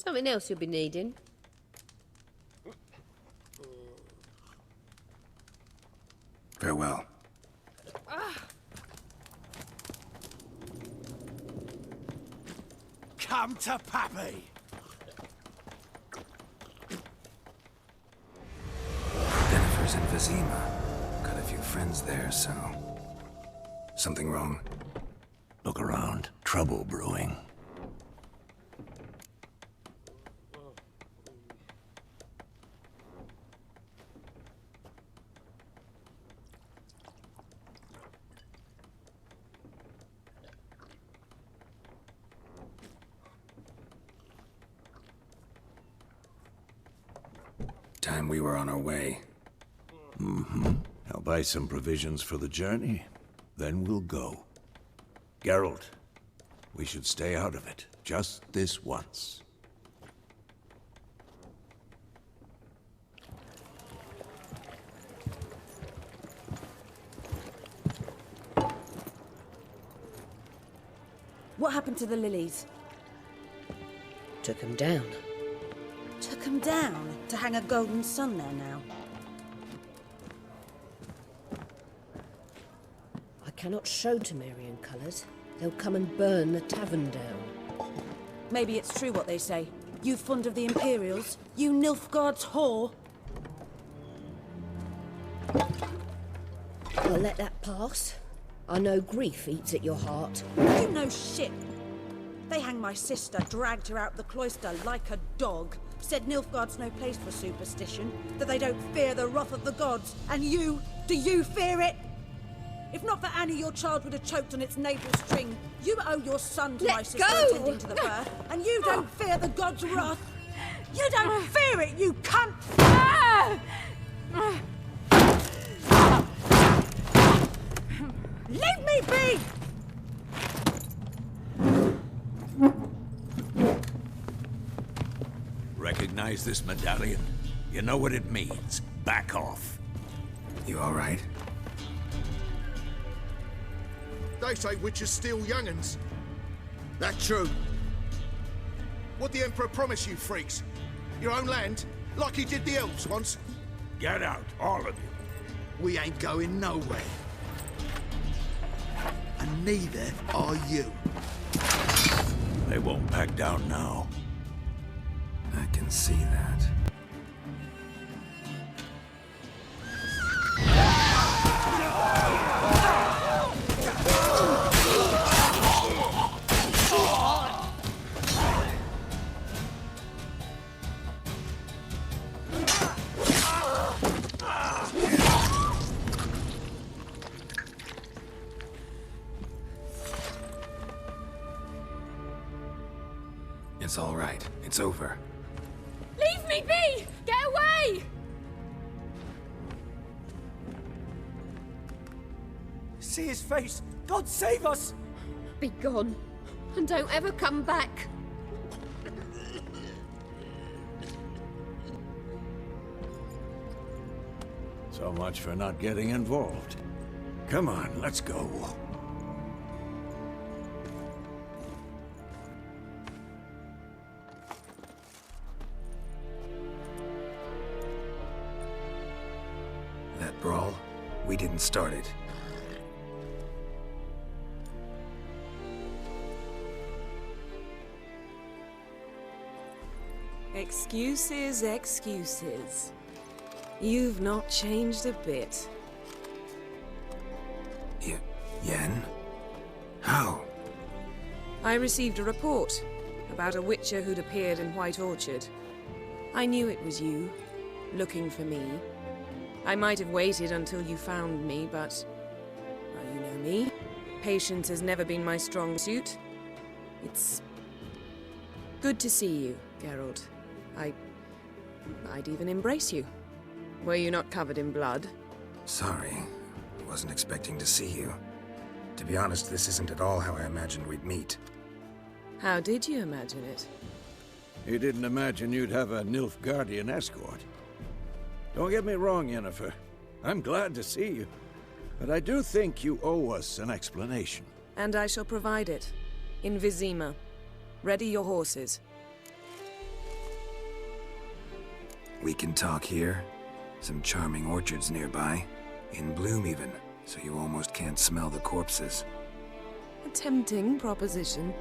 Something else you'll be needing. Farewell. Come to Pappy! Jennifer's in Vizima. Got a few friends there, so... Something wrong? Look around. Trouble brewing. Time we were on our way. Mm-hmm. I'll buy some provisions for the journey. Then we'll go. Geralt, we should stay out of it. Just this once. What happened to the lilies? Took them down. Took them down to hang a golden sun there now. I cannot show Temerian colours. They'll come and burn the tavern down. Maybe it's true what they say. You fond of the Imperials? You Nilfgaard's whore? I'll let that pass. I know grief eats at your heart. You know shit. They hanged my sister, dragged her out the cloister like a dog. Said Nilfgaard's no place for superstition, that they don't fear the wrath of the gods. And you, do you fear it? If not for Annie, your child would have choked on its navel string. You owe your son to my sister attending to the birth, and you don't fear the gods' wrath. You don't fear it, you cunt! Leave me be! Recognize this medallion? You know what it means. Back off. You all right? They say witches steal young'uns. That true? What the Emperor promise you, freaks? Your own land? Like he did the elves once? Get out, all of you. We ain't going nowhere. And neither are you. They won't back down now. I can see that. It's all right. It's over. Leave me be! Get away! See his face! God save us! Be gone, and don't ever come back. So much for not getting involved. Come on, let's go. That brawl, we didn't start it. Excuses, excuses. You've not changed a bit. Yen? How? I received a report about a witcher who'd appeared in White Orchard. I knew it was you, looking for me. I might have waited until you found me, but... well, you know me. Patience has never been my strong suit. It's... good to see you, Geralt. I'd even embrace you. Were you not covered in blood? Sorry. Wasn't expecting to see you. To be honest, this isn't at all how I imagined we'd meet. How did you imagine it? You didn't imagine you'd have a Nilfgaardian escort. Don't get me wrong, Yennefer. I'm glad to see you. But I do think you owe us an explanation. And I shall provide it. In Vizima. Ready your horses. We can talk here. Some charming orchards nearby. In bloom even, so you almost can't smell the corpses. A tempting proposition.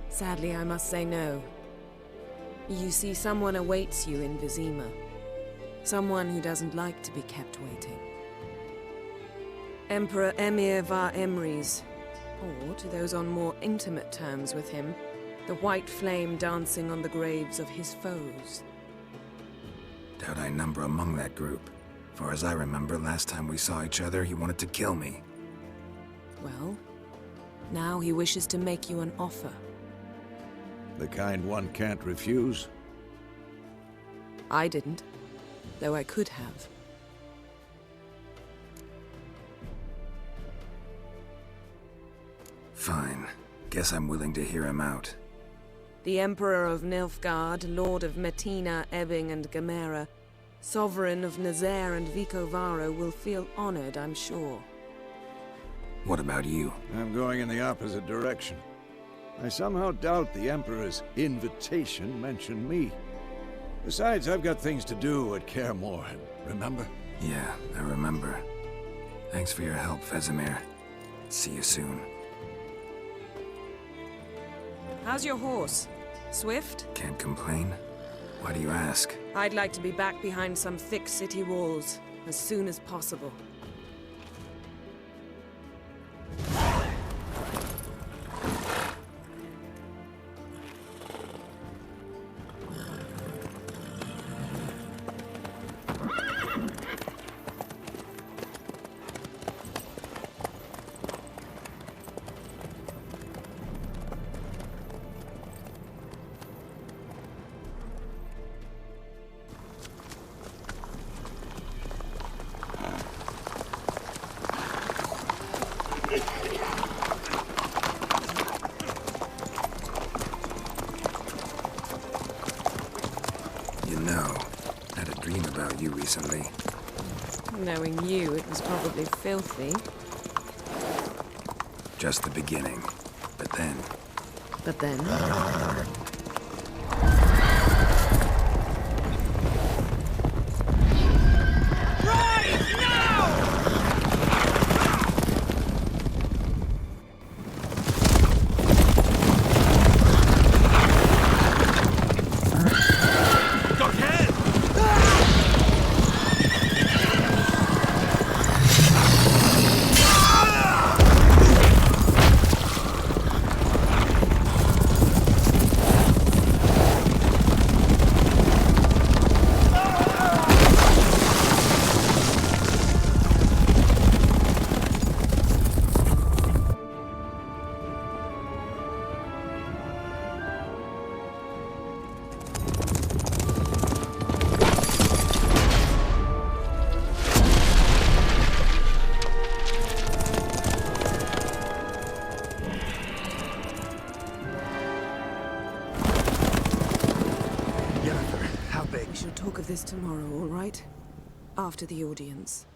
Sadly, I must say no. You see, someone awaits you in Vizima. Someone who doesn't like to be kept waiting. Emperor Emir var Emrys, or to those on more intimate terms with him, the white flame dancing on the graves of his foes. Doubt I number among that group. Far as I remember, last time we saw each other, he wanted to kill me. Well, now he wishes to make you an offer. The kind one can't refuse? I didn't, though I could have. Fine. Guess I'm willing to hear him out. The Emperor of Nilfgaard, Lord of Metina, Ebbing and Gamera, Sovereign of Nazaire and Vicovaro will feel honored, I'm sure. What about you? I'm going in the opposite direction. I somehow doubt the Emperor's invitation mentioned me. Besides, I've got things to do at Kaer Morhen, remember? Yeah, I remember. Thanks for your help, Vesemir. See you soon. How's your horse? Swift? Can't complain. Why do you ask? I'd like to be back behind some thick city walls as soon as possible. Recently. Knowing you, it was probably filthy. Just the beginning. But then... But then? Talk of this tomorrow, all right? After the audience.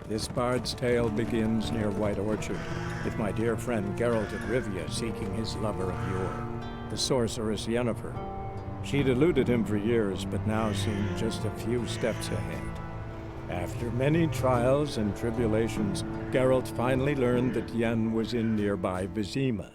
This bard's tale begins near White Orchard, with my dear friend Geralt of Rivia seeking his lover of yore, the sorceress Yennefer. She'd eluded him for years, but now seemed just a few steps ahead. After many trials and tribulations, Geralt finally learned that Yen was in nearby Vizima.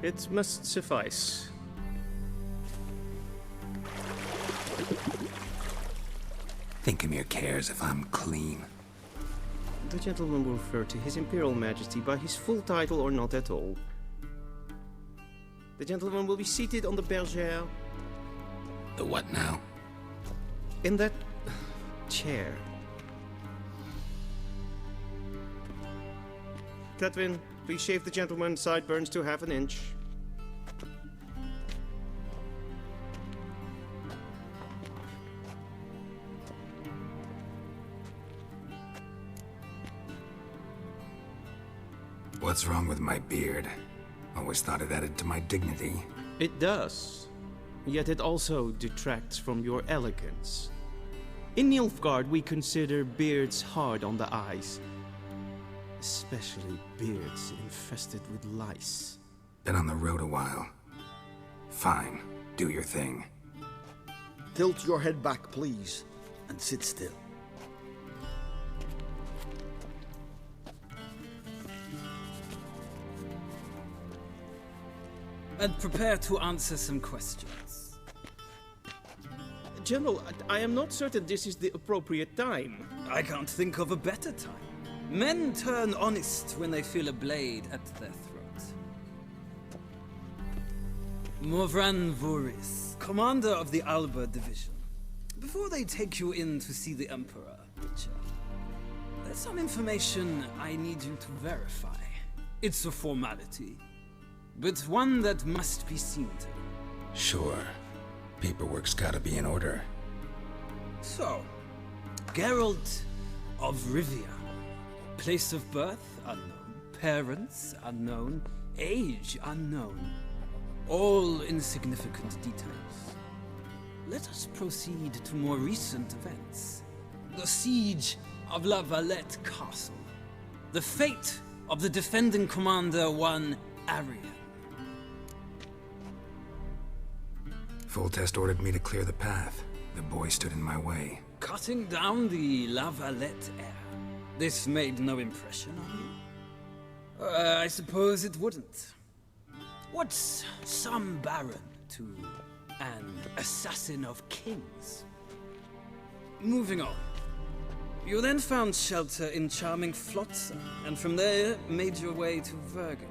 It must suffice. Thinkemere cares if I'm clean. The gentleman will refer to His Imperial Majesty by his full title or not at all. The gentleman will be seated on the bergère. The what now? In that chair. Cledwin, please shave the gentleman's sideburns to half an inch. What's wrong with my beard? Always thought it added to my dignity. It does. Yet it also detracts from your elegance. In Nilfgaard, we consider beards hard on the eyes. Especially beards infested with lice. Been on the road a while. Fine, do your thing. Tilt your head back, please, and sit still. And prepare to answer some questions. General, I am not certain this is the appropriate time. I can't think of a better time. Men turn honest when they feel a blade at their throat. Morvran Voris, commander of the Alba Division. Before they take you in to see the Emperor, Witcher, there's some information I need you to verify. It's a formality, but one that must be seen to. Sure. Paperwork's gotta be in order. So, Geralt of Rivia. Place of birth unknown. Parents unknown. Age unknown. All insignificant details. Let us proceed to more recent events. The siege of La Valette Castle. The fate of the defending commander, one Arian. Full test ordered me to clear the path. The boy stood in my way. Cutting down the La Valette heir. This made no impression on you? I suppose it wouldn't. What's some baron to an assassin of kings? Moving on. You then found shelter in charming Flotsam, and from there made your way to Vergen.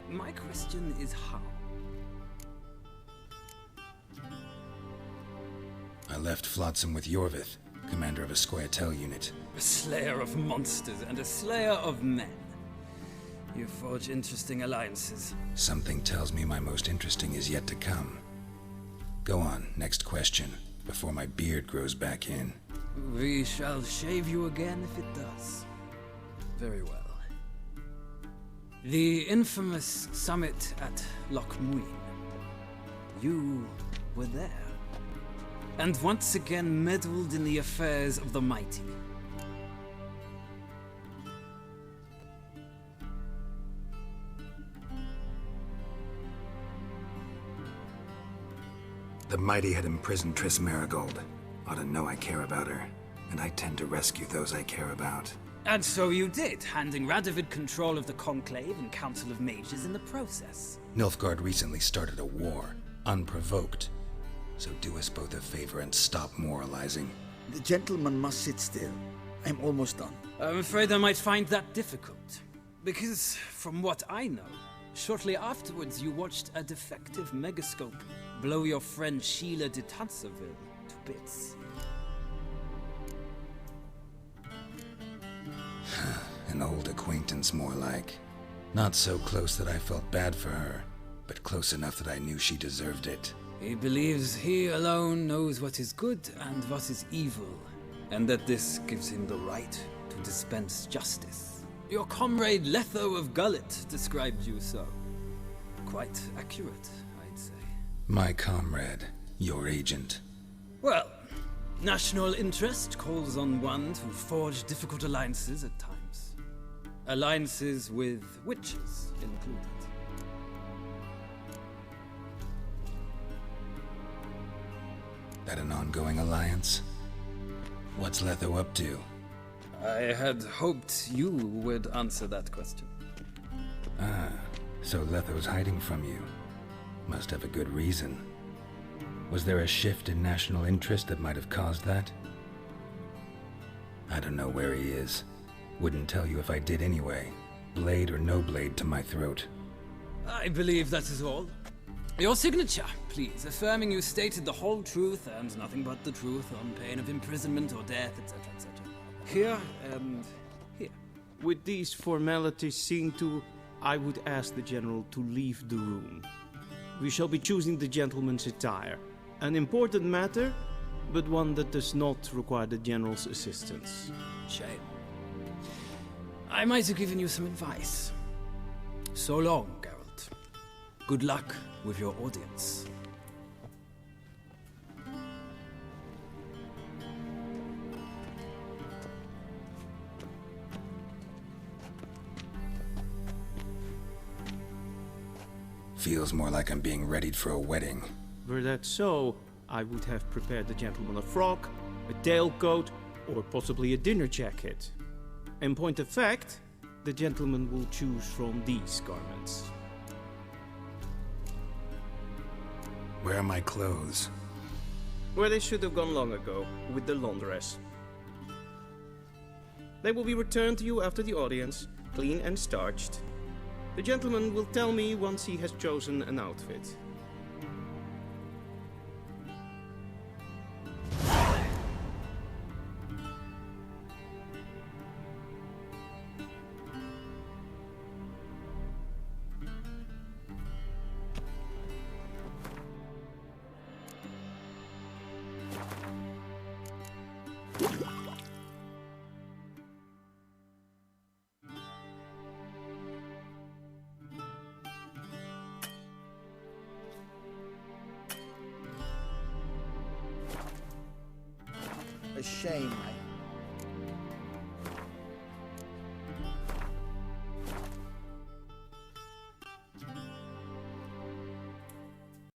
My question is how? I left Flotsam with Yorvith, commander of a Scoia'tael unit. A slayer of monsters and a slayer of men. You forge interesting alliances. Something tells me my most interesting is yet to come. Go on, next question, before my beard grows back in. We shall shave you again if it does. Very well. The infamous summit at Loch Muin. You were there. And once again meddled in the affairs of the mighty. The mighty had imprisoned Triss Marigold. Ought to know I care about her, and I tend to rescue those I care about. And so you did, handing Radovid control of the Conclave and Council of Mages in the process. Nilfgaard recently started a war, unprovoked. So do us both a favor and stop moralizing. The gentleman must sit still. I'm almost done. I'm afraid I might find that difficult. Because, from what I know, shortly afterwards you watched a defective megascope blow your friend Sheila de Tanserville to bits. An old acquaintance, more like. Not so close that I felt bad for her, but close enough that I knew she deserved it. He believes he alone knows what is good and what is evil, and that this gives him the right to dispense justice. Your comrade Letho of Gullet described you so. Quite accurate, I'd say. My comrade, your agent. Well, national interest calls on one to forge difficult alliances at times. Alliances with witches included. That an ongoing alliance? What's Letho up to? I had hoped you would answer that question. Ah, so Letho's hiding from you. Must have a good reason. Was there a shift in national interest that might have caused that? I don't know where he is. Wouldn't tell you if I did anyway. Blade or no blade to my throat. I believe that is all. Your signature, please, affirming you stated the whole truth and nothing but the truth on pain of imprisonment or death, etc., etc. Here and here. With these formalities seen to, I would ask the General to leave the room. We shall be choosing the gentleman's attire. An important matter, but one that does not require the General's assistance. Shame. I might have given you some advice. So long, Geralt. Good luck with your audience. Feels more like I'm being readied for a wedding. Were that so, I would have prepared the gentleman a frock, a tailcoat, or possibly a dinner jacket. In point of fact, the gentleman will choose from these garments. Where are my clothes? Where they should have gone long ago, with the laundress. They will be returned to you after the audience, clean and starched. The gentleman will tell me once he has chosen an outfit. A shame,